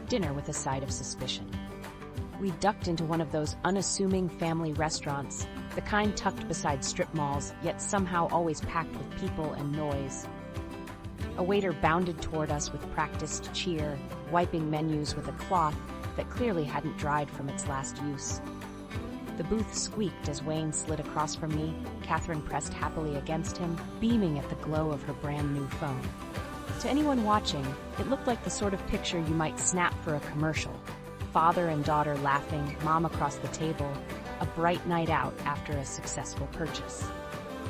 Dinner with a side of suspicion. We ducked into one of those unassuming family restaurants, the kind tucked beside strip malls, yet somehow always packed with people and noise. A waiter bounded toward us with practiced cheer, wiping menus with a cloth that clearly hadn't dried from its last use. The booth squeaked as Wayne slid across from me, Catherine pressed happily against him, beaming at the glow of her brand new phone. To anyone watching, it looked like the sort of picture you might snap for a commercial. Father and daughter laughing, mom across the table, a bright night out after a successful purchase.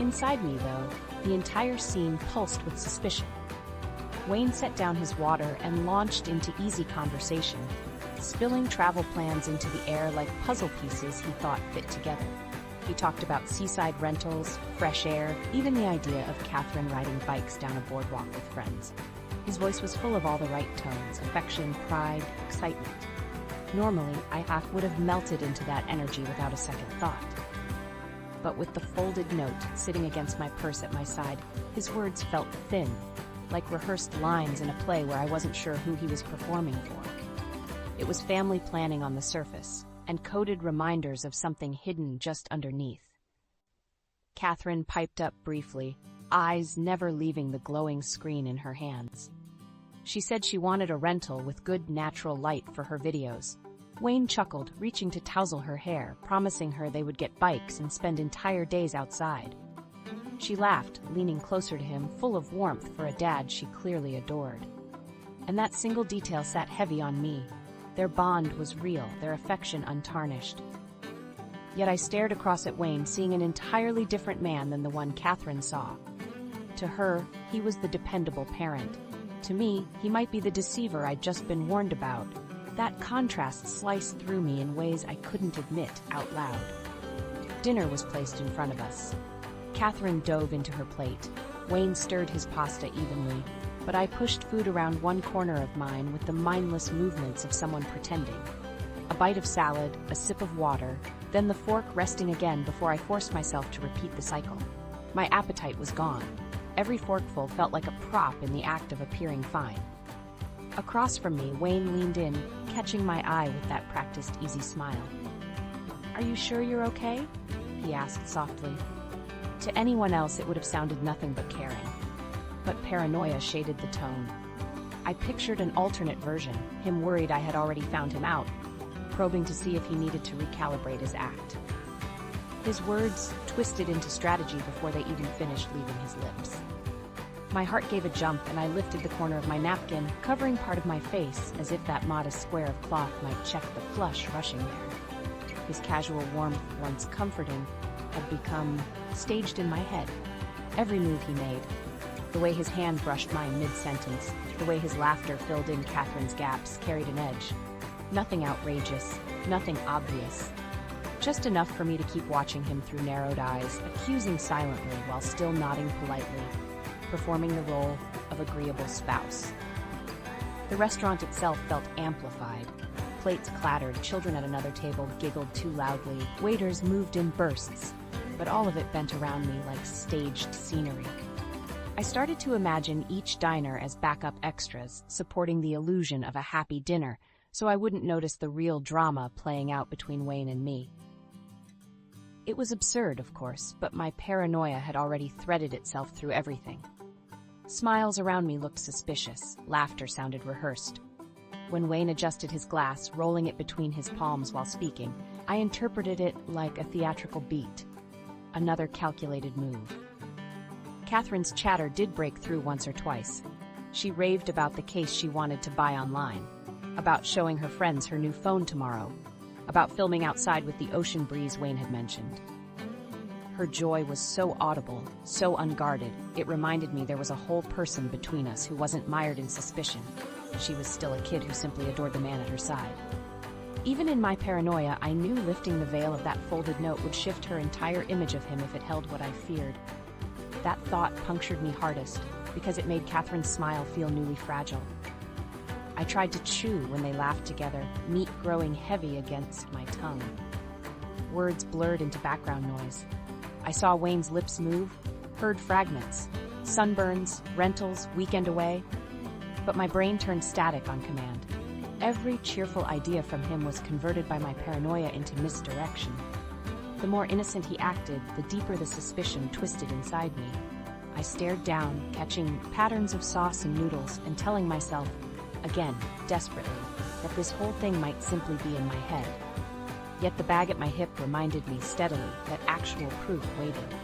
Inside me, though, the entire scene pulsed with suspicion. Wayne set down his water and launched into easy conversation, spilling travel plans into the air like puzzle pieces he thought fit together. He talked about seaside rentals, fresh air, even the idea of Catherine riding bikes down a boardwalk with friends. His voice was full of all the right tones: affection, pride, excitement. Normally, I would have melted into that energy without a second thought. But with the folded note sitting against my purse at my side, his words felt thin, like rehearsed lines in a play where I wasn't sure who he was performing for. It was family planning on the surface, and coded reminders of something hidden just underneath. Catherine piped up briefly, eyes never leaving the glowing screen in her hands. She said she wanted a rental with good natural light for her videos. Wayne chuckled, reaching to tousle her hair, promising her they would get bikes and spend entire days outside. She laughed, leaning closer to him, full of warmth for a dad she clearly adored. And that single detail sat heavy on me. Their bond was real, their affection untarnished. Yet I stared across at Wayne, seeing an entirely different man than the one Catherine saw. To her, he was the dependable parent. To me, he might be the deceiver I'd just been warned about. That contrast sliced through me in ways I couldn't admit out loud. Dinner was placed in front of us. Catherine dove into her plate. Wayne stirred his pasta evenly, but I pushed food around one corner of mine with the mindless movements of someone pretending. A bite of salad, a sip of water, then the fork resting again before I forced myself to repeat the cycle. My appetite was gone. Every forkful felt like a prop in the act of appearing fine. Across from me, Wayne leaned in, catching my eye with that practiced easy smile. "Are you sure you're okay?" he asked softly. To anyone else, it would have sounded nothing but caring. But paranoia shaded the tone. I pictured an alternate version, him worried I had already found him out, probing to see if he needed to recalibrate his act. His words twisted into strategy before they even finished leaving his lips. My heart gave a jump and I lifted the corner of my napkin, covering part of my face as if that modest square of cloth might check the flush rushing there. His casual warmth, once comforting, had become staged in my head. Every move he made, the way his hand brushed mine mid-sentence, the way his laughter filled in Catherine's gaps, carried an edge. Nothing outrageous, nothing obvious. Just enough for me to keep watching him through narrowed eyes, accusing silently while still nodding politely, performing the role of agreeable spouse. The restaurant itself felt amplified. Plates clattered, children at another table giggled too loudly, waiters moved in bursts, but all of it bent around me like staged scenery. I started to imagine each diner as backup extras, supporting the illusion of a happy dinner, so I wouldn't notice the real drama playing out between Wayne and me. It was absurd, of course, but my paranoia had already threaded itself through everything. Smiles around me looked suspicious, laughter sounded rehearsed. When Wayne adjusted his glass, rolling it between his palms while speaking, I interpreted it like a theatrical beat. Another calculated move. Catherine's chatter did break through once or twice. She raved about the case she wanted to buy online, about showing her friends her new phone tomorrow, about filming outside with the ocean breeze Wayne had mentioned. Her joy was so audible, so unguarded, it reminded me there was a whole person between us who wasn't mired in suspicion. She was still a kid who simply adored the man at her side. Even in my paranoia, I knew lifting the veil of that folded note would shift her entire image of him if it held what I feared. That thought punctured me hardest, because it made Catherine's smile feel newly fragile. I tried to chew when they laughed together, meat growing heavy against my tongue. Words blurred into background noise. I saw Wayne's lips move, heard fragments, sunburns, rentals, weekend away. But my brain turned static on command. Every cheerful idea from him was converted by my paranoia into misdirection. The more innocent he acted, the deeper the suspicion twisted inside me. I stared down, catching patterns of sauce and noodles, and telling myself, again, desperately, that this whole thing might simply be in my head. Yet the bag at my hip reminded me steadily that actual proof waited.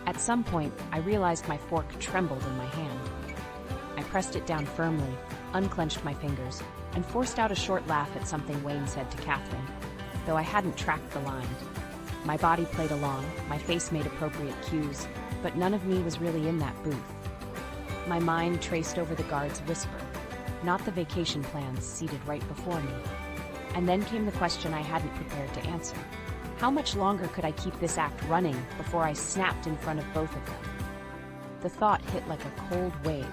At some point, I realized my fork trembled in my hand. I pressed it down firmly, unclenched my fingers, and forced out a short laugh at something Wayne said to Catherine, though I hadn't tracked the line. My body played along, my face made appropriate cues, but none of me was really in that booth. My mind traced over the guard's whisper, not the vacation plans seated right before me. And then came the question I hadn't prepared to answer. How much longer could I keep this act running before I snapped in front of both of them? The thought hit like a cold wave.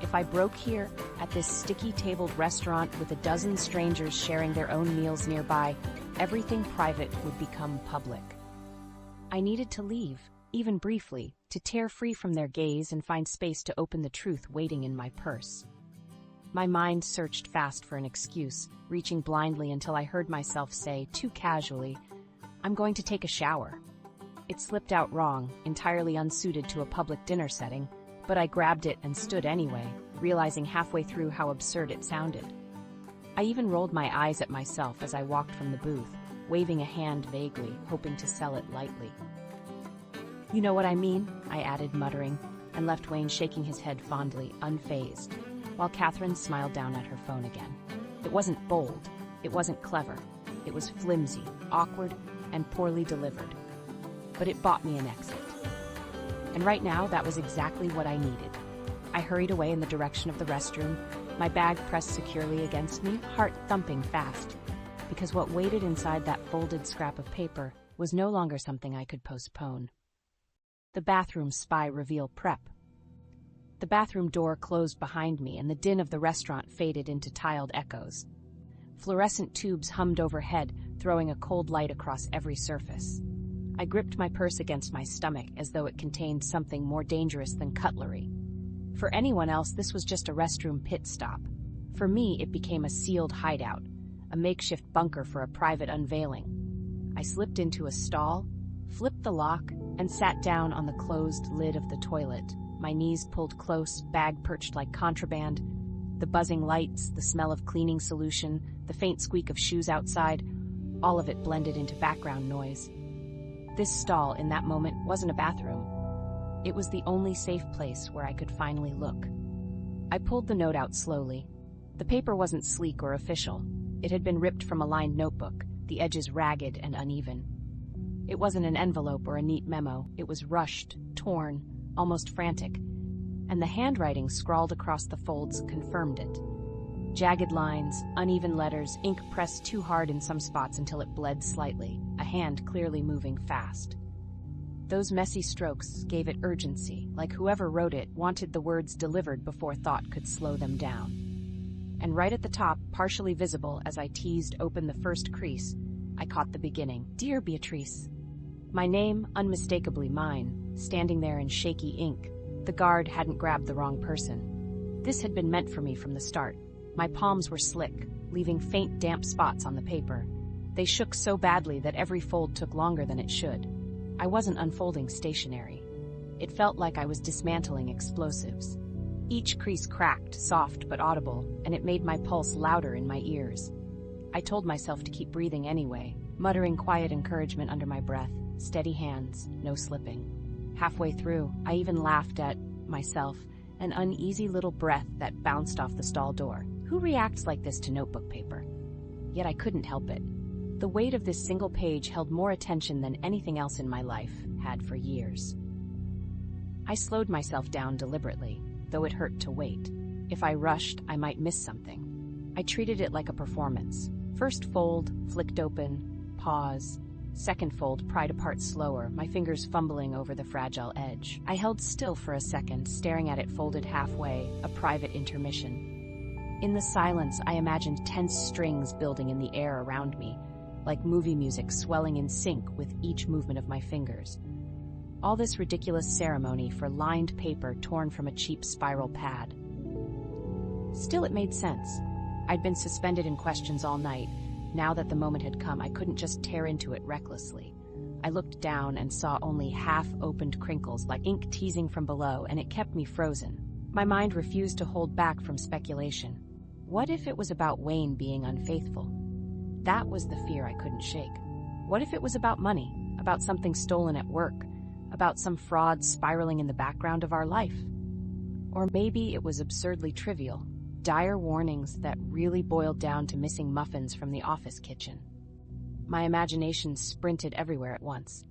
If I broke here, at this sticky-tabled restaurant with a dozen strangers sharing their own meals nearby, everything private would become public. I needed to leave, even briefly, to tear free from their gaze and find space to open the truth waiting in my purse. My mind searched fast for an excuse, reaching blindly until I heard myself say, too casually, "I'm going to take a shower." It slipped out wrong, entirely unsuited to a public dinner setting, but I grabbed it and stood anyway, realizing halfway through how absurd it sounded. I even rolled my eyes at myself as I walked from the booth, waving a hand vaguely, hoping to sell it lightly. "You know what I mean," I added, muttering, and left Wayne shaking his head fondly, unfazed, while Catherine smiled down at her phone again. It wasn't bold, it wasn't clever, it was flimsy, awkward, and poorly delivered. But it bought me an exit. And right now, that was exactly what I needed. I hurried away in the direction of the restroom, my bag pressed securely against me, heart thumping fast, because what waited inside that folded scrap of paper was no longer something I could postpone. The bathroom spy reveal prep. The bathroom door closed behind me, and the din of the restaurant faded into tiled echoes. Fluorescent tubes hummed overhead, throwing a cold light across every surface. I gripped my purse against my stomach as though it contained something more dangerous than cutlery. For anyone else, this was just a restroom pit stop. For me, it became a sealed hideout, a makeshift bunker for a private unveiling. I slipped into a stall, flipped the lock, and sat down on the closed lid of the toilet, my knees pulled close, bag perched like contraband. The buzzing lights, the smell of cleaning solution, the faint squeak of shoes outside, all of it blended into background noise. This stall, in that moment, wasn't a bathroom. It was the only safe place where I could finally look. I pulled the note out slowly. The paper wasn't sleek or official. It had been ripped from a lined notebook, the edges ragged and uneven. It wasn't an envelope or a neat memo. It was rushed, torn, almost frantic, and the handwriting scrawled across the folds confirmed it. Jagged lines, uneven letters, ink pressed too hard in some spots until it bled slightly, a hand clearly moving fast. Those messy strokes gave it urgency, like whoever wrote it wanted the words delivered before thought could slow them down. And right at the top, partially visible as I teased open the first crease, I caught the beginning. "Dear Beatrice." My name, unmistakably mine, standing there in shaky ink. The guard hadn't grabbed the wrong person. This had been meant for me from the start. My palms were slick, leaving faint damp spots on the paper. They shook so badly that every fold took longer than it should. I wasn't unfolding stationery. It felt like I was dismantling explosives. Each crease cracked, soft but audible, and it made my pulse louder in my ears. I told myself to keep breathing anyway, muttering quiet encouragement under my breath, steady hands, no slipping. Halfway through, I even laughed at myself, an uneasy little breath that bounced off the stall door. Who reacts like this to notebook paper? Yet I couldn't help it. The weight of this single page held more attention than anything else in my life had for years. I slowed myself down deliberately, though it hurt to wait. If I rushed, I might miss something. I treated it like a performance. First fold, flicked open, pause. Second fold, pried apart slower, my fingers fumbling over the fragile edge. I held still for a second, staring at it folded halfway, a private intermission. In the silence, I imagined tense strings building in the air around me, like movie music swelling in sync with each movement of my fingers. All this ridiculous ceremony for lined paper torn from a cheap spiral pad. Still, it made sense. I'd been suspended in questions all night. Now that the moment had come, I couldn't just tear into it recklessly. I looked down and saw only half-opened crinkles like ink teasing from below, and it kept me frozen. My mind refused to hold back from speculation. What if it was about Wayne being unfaithful? That was the fear I couldn't shake. What if it was about money, about something stolen at work, about some fraud spiraling in the background of our life? Or maybe it was absurdly trivial, dire warnings that really boiled down to missing muffins from the office kitchen. My imagination sprinted everywhere at once.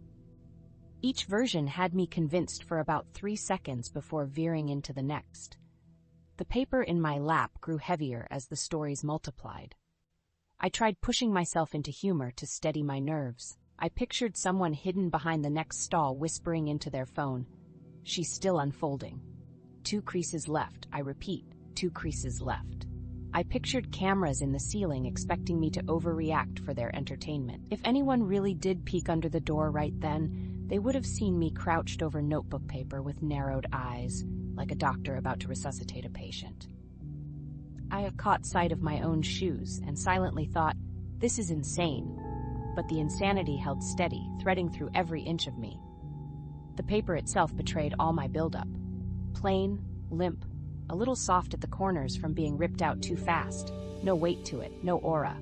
Each version had me convinced for about 3 seconds before veering into the next. The paper in my lap grew heavier as the stories multiplied. I tried pushing myself into humor to steady my nerves. I pictured someone hidden behind the next stall whispering into their phone, "She's still unfolding. 2 creases left, I repeat, 2 creases left." I pictured cameras in the ceiling expecting me to overreact for their entertainment. If anyone really did peek under the door right then, they would have seen me crouched over notebook paper with narrowed eyes, like a doctor about to resuscitate a patient. I had caught sight of my own shoes and silently thought, "This is insane." But the insanity held steady, threading through every inch of me. The paper itself betrayed all my buildup. Plain, limp, a little soft at the corners from being ripped out too fast. No weight to it, no aura.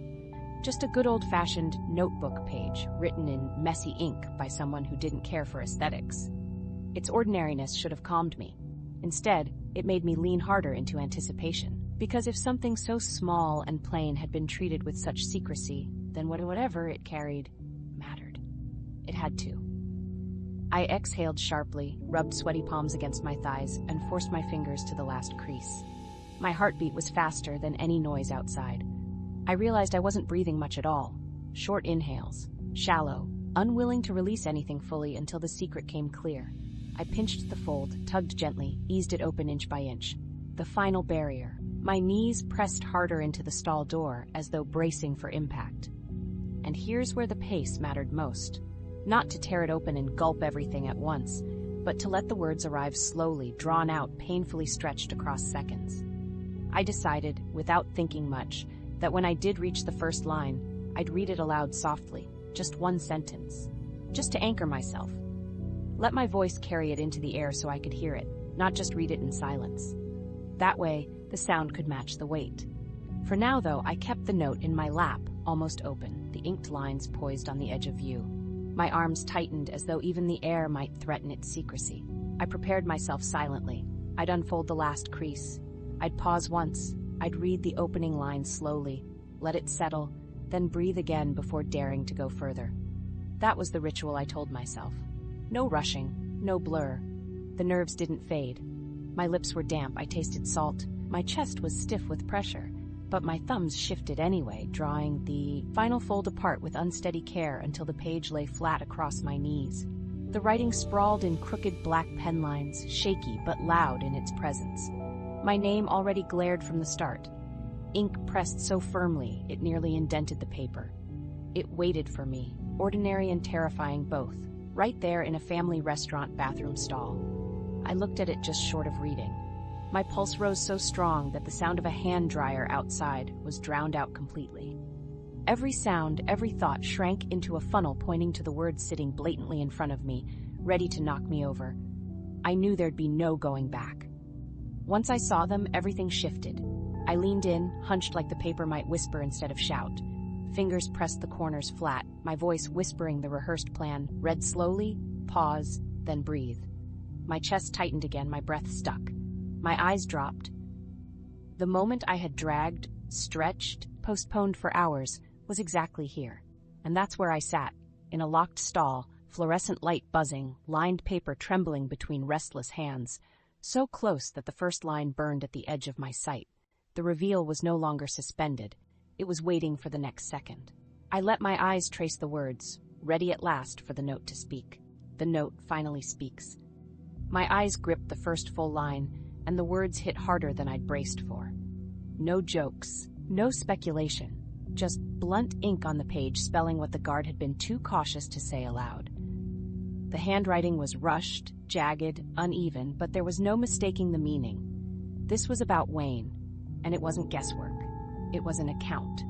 Just a good old-fashioned notebook page written in messy ink by someone who didn't care for aesthetics. Its ordinariness should have calmed me. Instead, it made me lean harder into anticipation. Because if something so small and plain had been treated with such secrecy, then whatever it carried mattered. It had to. I exhaled sharply, rubbed sweaty palms against my thighs, and forced my fingers to the last crease. My heartbeat was faster than any noise outside. I realized I wasn't breathing much at all. Short inhales, shallow, unwilling to release anything fully until the secret came clear. I pinched the fold, tugged gently, eased it open inch by inch. The final barrier. My knees pressed harder into the stall door as though bracing for impact. And here's where the pace mattered most. Not to tear it open and gulp everything at once, but to let the words arrive slowly, drawn out, painfully stretched across seconds. I decided, without thinking much, that when I did reach the first line, I'd read it aloud softly, just one sentence, just to anchor myself. Let my voice carry it into the air so I could hear it, not just read it in silence. That way, the sound could match the weight. For now, though, I kept the note in my lap, almost open, the inked lines poised on the edge of view. My arms tightened as though even the air might threaten its secrecy. I prepared myself silently. I'd unfold the last crease. I'd pause once. I'd read the opening line slowly, let it settle, then breathe again before daring to go further. That was the ritual I told myself. No rushing, no blur. The nerves didn't fade. My lips were damp, I tasted salt. My chest was stiff with pressure, but my thumbs shifted anyway, drawing the final fold apart with unsteady care until the page lay flat across my knees. The writing sprawled in crooked black pen lines, shaky but loud in its presence. My name already glared from the start. Ink pressed so firmly it nearly indented the paper. It waited for me, ordinary and terrifying both, right there in a family restaurant bathroom stall. I looked at it just short of reading. My pulse rose so strong that the sound of a hand dryer outside was drowned out completely. Every sound, every thought shrank into a funnel pointing to the words sitting blatantly in front of me, ready to knock me over. I knew there'd be no going back. Once I saw them, everything shifted. I leaned in, hunched like the paper might whisper instead of shout. Fingers pressed the corners flat, my voice whispering the rehearsed plan, read slowly, pause, then breathe. My chest tightened again, my breath stuck. My eyes dropped. The moment I had dragged, stretched, postponed for hours was exactly here. And that's where I sat, in a locked stall, fluorescent light buzzing, lined paper trembling between restless hands, so close that the first line burned at the edge of my sight. The reveal was no longer suspended. It was waiting for the next second. I let my eyes trace the words, ready at last for the note to speak. The note finally speaks. My eyes gripped the first full line, and the words hit harder than I'd braced for. No jokes, no speculation, just blunt ink on the page spelling what the guard had been too cautious to say aloud. The handwriting was rushed, jagged, uneven, but there was no mistaking the meaning. This was about Wayne, and it wasn't guesswork. It was an account.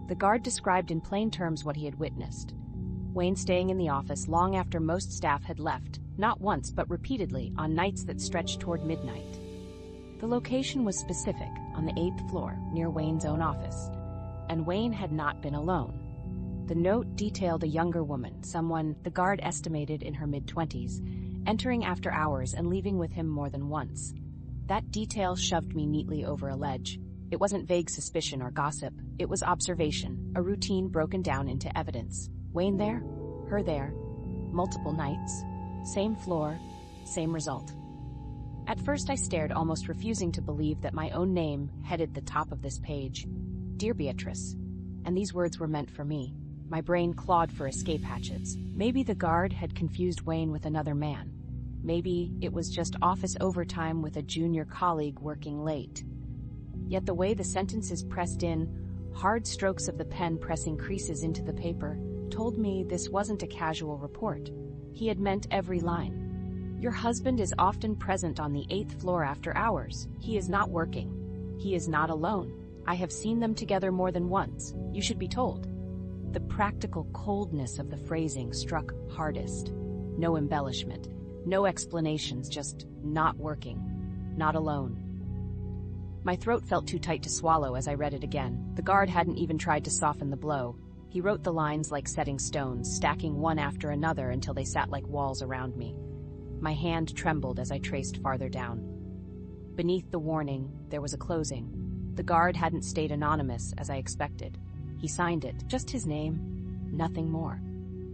The guard described in plain terms what he had witnessed. Wayne staying in the office long after most staff had left, not once but repeatedly on nights that stretched toward midnight. The location was specific, on the 8th floor, near Wayne's own office, and Wayne had not been alone. The note detailed a younger woman, someone the guard estimated in her mid-20s, entering after hours and leaving with him more than once. That detail shoved me neatly over a ledge. It wasn't vague suspicion or gossip, it was observation, a routine broken down into evidence. Wayne there, her there, multiple nights, same floor, same result. At first I stared, almost refusing to believe that my own name headed the top of this page. Dear Beatrice. And these words were meant for me. My brain clawed for escape hatches. Maybe the guard had confused Wayne with another man. Maybe it was just office overtime with a junior colleague working late. Yet the way the sentences pressed in, hard strokes of the pen pressing creases into the paper, told me this wasn't a casual report. He had meant every line. Your husband is often present on the 8th floor after hours. He is not working. He is not alone. I have seen them together more than once. You should be told. The practical coldness of the phrasing struck hardest. No embellishment, no explanations, just not working, not alone. My throat felt too tight to swallow as I read it again. The guard hadn't even tried to soften the blow. He wrote the lines like setting stones, stacking one after another until they sat like walls around me. My hand trembled as I traced farther down. Beneath the warning, there was a closing. The guard hadn't stayed anonymous, as I expected. He signed it, just his name, nothing more.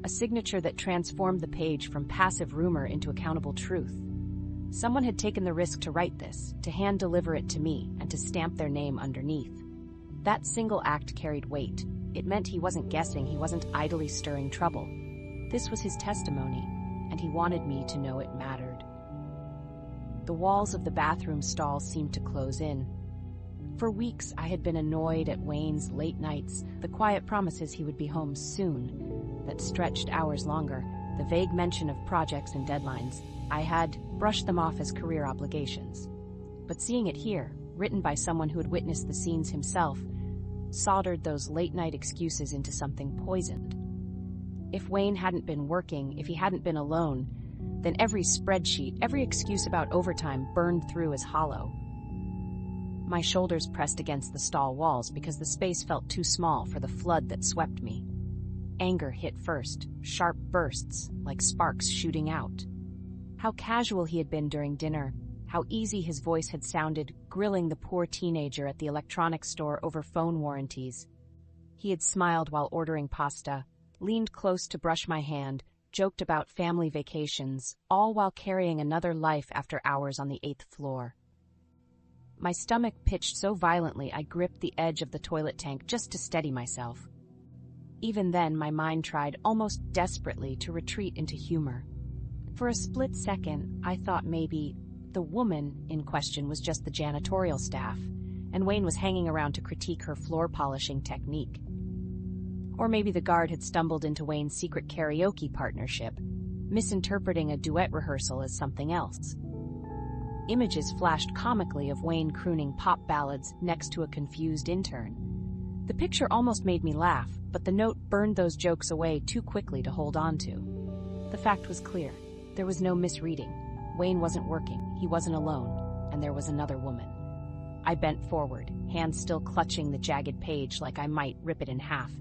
A signature that transformed the page from passive rumor into accountable truth. Someone had taken the risk to write this, to hand-deliver it to me, and to stamp their name underneath. That single act carried weight. It meant he wasn't guessing, he wasn't idly stirring trouble. This was his testimony, and he wanted me to know it mattered. The walls of the bathroom stall seemed to close in. For weeks, I had been annoyed at Wayne's late nights, the quiet promises he would be home soon, that stretched hours longer, the vague mention of projects and deadlines. I had brushed them off as career obligations. But seeing it here, written by someone who had witnessed the scenes himself, soldered those late-night excuses into something poisoned. If Wayne hadn't been working, if he hadn't been alone, then every spreadsheet, every excuse about overtime burned through as hollow. My shoulders pressed against the stall walls because the space felt too small for the flood that swept me. Anger hit first, sharp bursts, like sparks shooting out. How casual he had been during dinner, how easy his voice had sounded, grilling the poor teenager at the electronics store over phone warranties. He had smiled while ordering pasta, leaned close to brush my hand, joked about family vacations, all while carrying another life after hours on the 8th floor. My stomach pitched so violently I gripped the edge of the toilet tank just to steady myself. Even then, my mind tried almost desperately to retreat into humor. For a split second, I thought maybe the woman in question was just the janitorial staff, and Wayne was hanging around to critique her floor polishing technique. Or maybe the guard had stumbled into Wayne's secret karaoke partnership, misinterpreting a duet rehearsal as something else. Images flashed comically of Wayne crooning pop ballads next to a confused intern. The picture almost made me laugh, but the note burned those jokes away too quickly to hold on to. The fact was clear. There was no misreading. Wayne wasn't working, he wasn't alone, and there was another woman. I bent forward, hands still clutching the jagged page like I might rip it in half.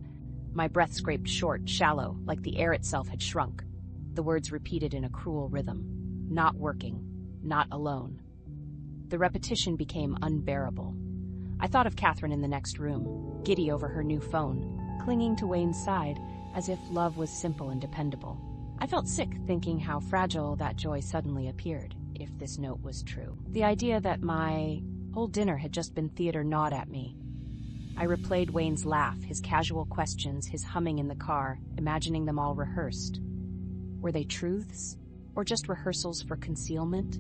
My breath scraped short, shallow, like the air itself had shrunk. The words repeated in a cruel rhythm. Not working. Not alone. The repetition became unbearable. I thought of Catherine in the next room, giddy over her new phone, clinging to Wayne's side as if love was simple and dependable. I felt sick thinking how fragile that joy suddenly appeared, if this note was true. The idea that my whole dinner had just been theater gnawed at me. I replayed Wayne's laugh, his casual questions, his humming in the car, imagining them all rehearsed. Were they truths, or just rehearsals for concealment?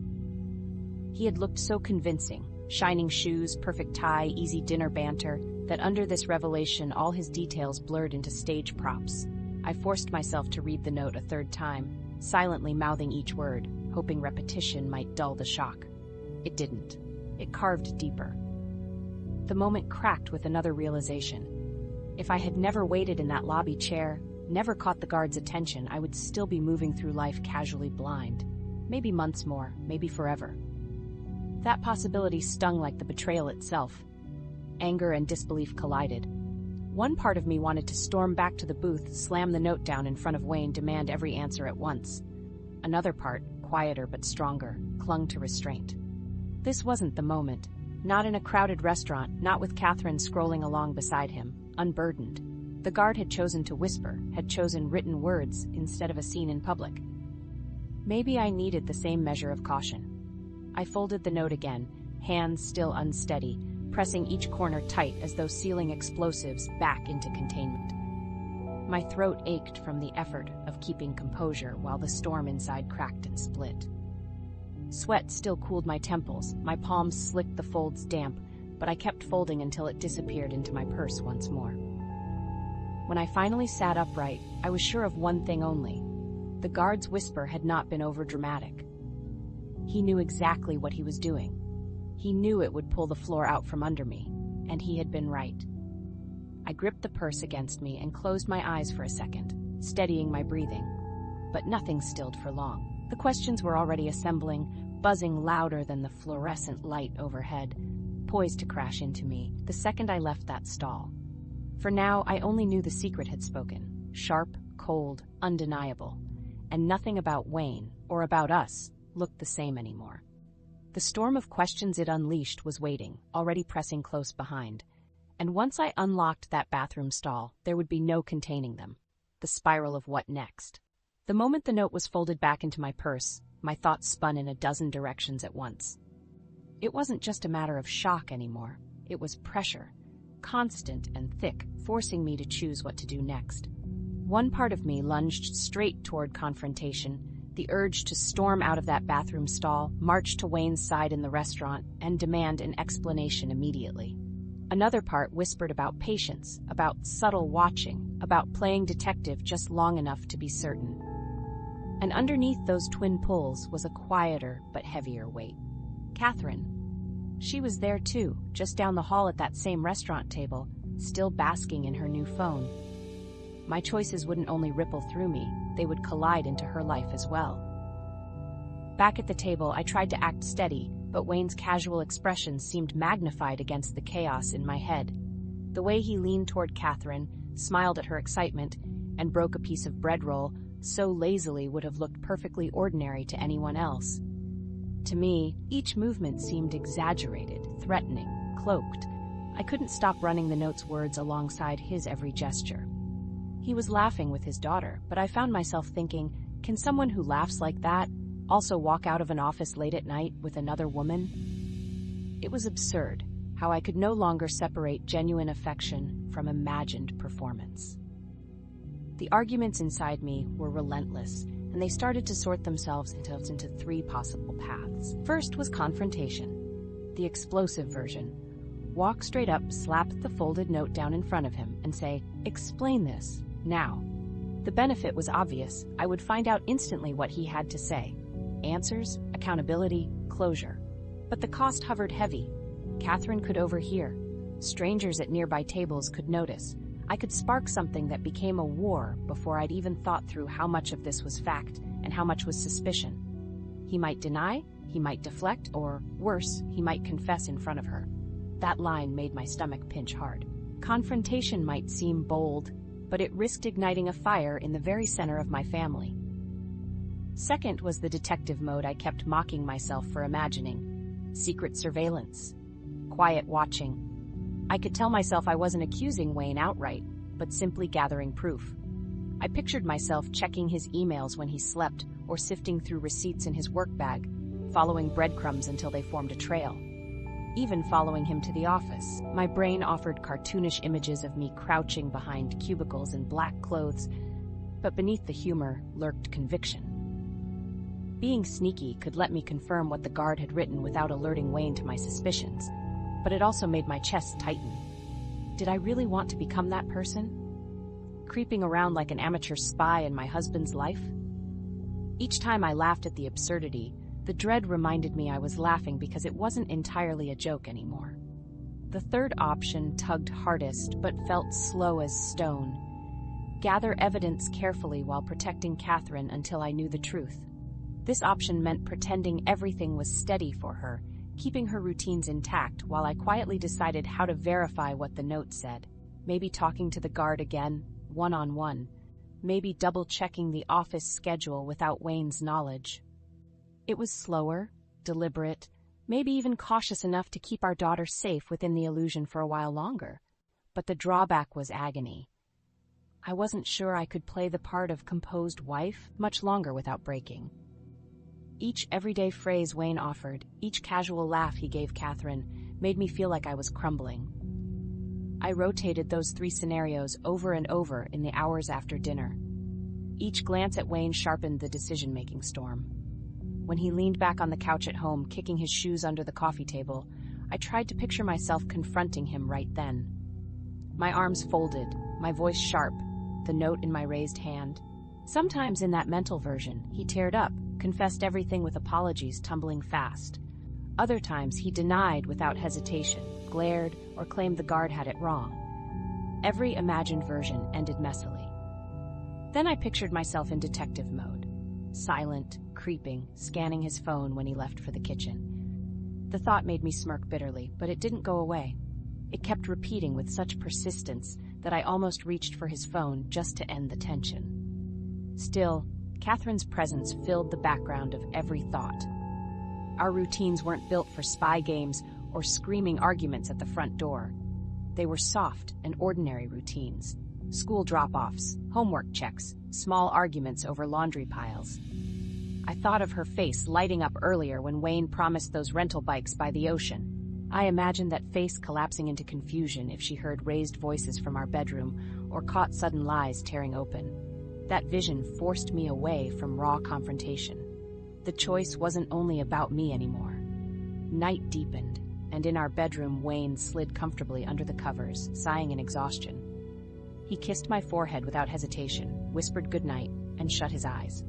He had looked so convincing, shining shoes, perfect tie, easy dinner banter, that under this revelation all his details blurred into stage props. I forced myself to read the note a third time. silently mouthing each word, hoping repetition might dull the shock. It didn't. It carved deeper. The moment cracked with another realization. If I had never waited in that lobby chair, never caught the guard's attention, I would still be moving through life casually blind. Maybe months more, maybe forever. That possibility stung like the betrayal itself. Anger and disbelief collided. One part of me wanted to storm back to the booth, slam the note down in front of Wayne, demand every answer at once. Another part, quieter but stronger, clung to restraint. This wasn't the moment. Not in a crowded restaurant, not with Catherine scrolling along beside him, unburdened. The guard had chosen to whisper, had chosen written words instead of a scene in public. Maybe I needed the same measure of caution. I folded the note again, hands still unsteady, pressing each corner tight as though sealing explosives back into containment. My throat ached from the effort of keeping composure while the storm inside cracked and split. Sweat still cooled my temples, my palms slicked the folds damp, but I kept folding until it disappeared into my purse once more. When I finally sat upright, I was sure of one thing only. The guard's whisper had not been overdramatic. He knew exactly what he was doing. He knew it would pull the floor out from under me, and he had been right. I gripped the purse against me and closed my eyes for a second, steadying my breathing. But nothing stilled for long. The questions were already assembling, buzzing louder than the fluorescent light overhead, poised to crash into me the second I left that stall. For now, I only knew the secret had spoken, sharp, cold, undeniable, and nothing about Wayne, or about us, looked the same anymore. The storm of questions it unleashed was waiting, already pressing close behind. And once I unlocked that bathroom stall, there would be no containing them. The spiral of what next? The moment the note was folded back into my purse, my thoughts spun in a dozen directions at once. It wasn't just a matter of shock anymore. It was pressure, constant and thick, forcing me to choose what to do next. One part of me lunged straight toward confrontation, the urge to storm out of that bathroom stall, march to Wayne's side in the restaurant, and demand an explanation immediately. Another part whispered about patience, about subtle watching, about playing detective just long enough to be certain. And underneath those twin pulls was a quieter but heavier weight. Catherine. She was there too, just down the hall at that same restaurant table, still basking in her new phone. My choices wouldn't only ripple through me, they would collide into her life as well. Back at the table, I tried to act steady, but Wayne's casual expression seemed magnified against the chaos in my head. The way he leaned toward Catherine, smiled at her excitement, and broke a piece of bread roll so lazily would have looked perfectly ordinary to anyone else. To me, each movement seemed exaggerated, threatening, cloaked. I couldn't stop running the note's words alongside his every gesture. He was laughing with his daughter, but I found myself thinking, can someone who laughs like that also walk out of an office late at night with another woman? It was absurd, how I could no longer separate genuine affection from imagined performance. The arguments inside me were relentless, and they started to sort themselves into three possible paths. First was confrontation, the explosive version. Walk straight up, slap the folded note down in front of him, and say, "Explain this, now." The benefit was obvious. I would find out instantly what he had to say. Answers, accountability, closure. But the cost hovered heavy. Catherine could overhear. Strangers at nearby tables could notice. I could spark something that became a war before I'd even thought through how much of this was fact and how much was suspicion. He might deny, he might deflect, or worse, he might confess in front of her. That line made my stomach pinch hard. Confrontation might seem bold, but it risked igniting a fire in the very center of my family. Second was the detective mode I kept mocking myself for imagining. Secret surveillance. Quiet watching. I could tell myself I wasn't accusing Wayne outright, but simply gathering proof. I pictured myself checking his emails when he slept or sifting through receipts in his work bag, following breadcrumbs until they formed a trail. Even following him to the office. My brain offered cartoonish images of me crouching behind cubicles in black clothes, but beneath the humor lurked conviction. Being sneaky could let me confirm what the guard had written without alerting Wayne to my suspicions, but it also made my chest tighten. Did I really want to become that person? Creeping around like an amateur spy in my husband's life? Each time I laughed at the absurdity, the dread reminded me I was laughing because it wasn't entirely a joke anymore. The third option tugged hardest but felt slow as stone. Gather evidence carefully while protecting Catherine until I knew the truth. This option meant pretending everything was steady for her, keeping her routines intact while I quietly decided how to verify what the note said. Maybe talking to the guard again, one-on-one. Maybe double-checking the office schedule without Wayne's knowledge. It was slower, deliberate, maybe even cautious enough to keep our daughter safe within the illusion for a while longer. But the drawback was agony. I wasn't sure I could play the part of composed wife much longer without breaking. Each everyday phrase Wayne offered, each casual laugh he gave Catherine, made me feel like I was crumbling. I rotated those 3 scenarios over and over in the hours after dinner. Each glance at Wayne sharpened the decision-making storm. When he leaned back on the couch at home, kicking his shoes under the coffee table, I tried to picture myself confronting him right then. My arms folded, my voice sharp, the note in my raised hand. Sometimes in that mental version, he teared up, confessed everything with apologies tumbling fast. Other times he denied without hesitation, glared, or claimed the guard had it wrong. Every imagined version ended messily. Then I pictured myself in detective mode, silent, creeping, scanning his phone when he left for the kitchen. The thought made me smirk bitterly, but it didn't go away. It kept repeating with such persistence that I almost reached for his phone just to end the tension. Still, Catherine's presence filled the background of every thought. Our routines weren't built for spy games or screaming arguments at the front door. They were soft and ordinary routines. School drop-offs, homework checks, small arguments over laundry piles. I thought of her face lighting up earlier when Wayne promised those rental bikes by the ocean. I imagined that face collapsing into confusion if she heard raised voices from our bedroom or caught sudden lies tearing open. That vision forced me away from raw confrontation. The choice wasn't only about me anymore. Night deepened, and in our bedroom Wayne slid comfortably under the covers, sighing in exhaustion. He kissed my forehead without hesitation, whispered goodnight, and shut his eyes.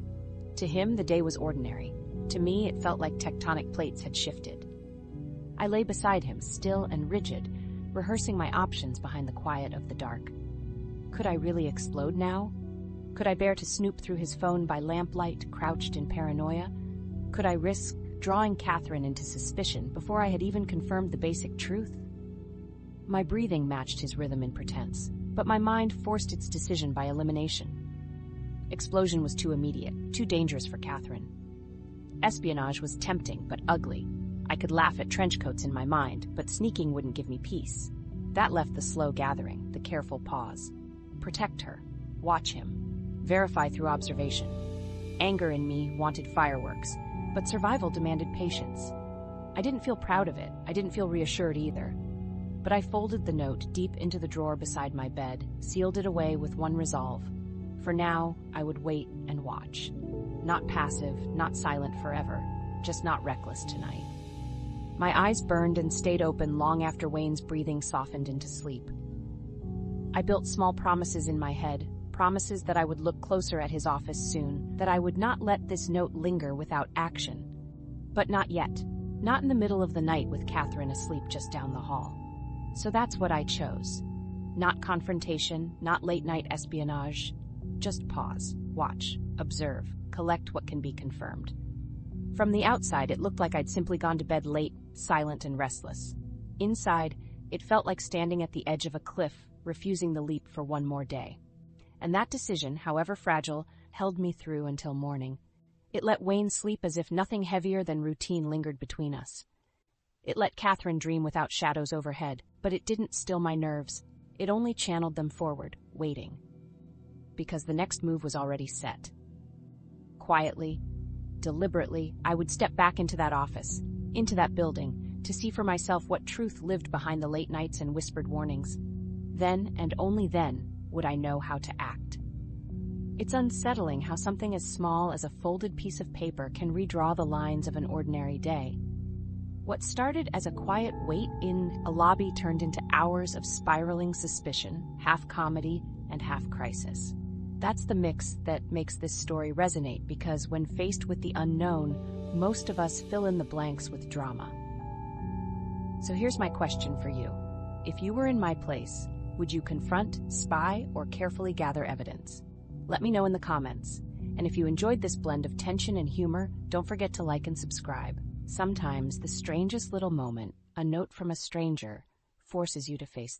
To him, the day was ordinary. To me, it felt like tectonic plates had shifted. I lay beside him, still and rigid, rehearsing my options behind the quiet of the dark. Could I really explode now? Could I bear to snoop through his phone by lamplight, crouched in paranoia? Could I risk drawing Catherine into suspicion before I had even confirmed the basic truth? My breathing matched his rhythm in pretense, but my mind forced its decision by elimination. Explosion was too immediate, too dangerous for Catherine. Espionage was tempting but ugly. I could laugh at trench coats in my mind, but sneaking wouldn't give me peace. That left the slow gathering, the careful pause. Protect her. Watch him. Verify through observation. Anger in me wanted fireworks, but survival demanded patience. I didn't feel proud of it. I didn't feel reassured either. But I folded the note deep into the drawer beside my bed, sealed it away with one resolve. For now, I would wait and watch. Not passive, not silent forever, just not reckless tonight. My eyes burned and stayed open long after Wayne's breathing softened into sleep. I built small promises in my head, promises that I would look closer at his office soon, that I would not let this note linger without action. But not yet. Not in the middle of the night with Catherine asleep just down the hall. So that's what I chose. Not confrontation, not late-night espionage. Just pause, watch, observe, collect what can be confirmed. From the outside, it looked like I'd simply gone to bed late, silent and restless. Inside, it felt like standing at the edge of a cliff, refusing the leap for one more day. And that decision, however fragile, held me through until morning. It let Wayne sleep as if nothing heavier than routine lingered between us. It let Catherine dream without shadows overhead, but it didn't still my nerves. It only channeled them forward, waiting. Because the next move was already set. Quietly, deliberately, I would step back into that office, into that building, to see for myself what truth lived behind the late nights and whispered warnings. Then, and only then, would I know how to act. It's unsettling how something as small as a folded piece of paper can redraw the lines of an ordinary day. What started as a quiet wait in a lobby turned into hours of spiraling suspicion, half comedy and half crisis. That's the mix that makes this story resonate, because when faced with the unknown, most of us fill in the blanks with drama. So here's my question for you. If you were in my place, would you confront, spy, or carefully gather evidence? Let me know in the comments. And if you enjoyed this blend of tension and humor, don't forget to like and subscribe. Sometimes the strangest little moment, a note from a stranger, forces you to face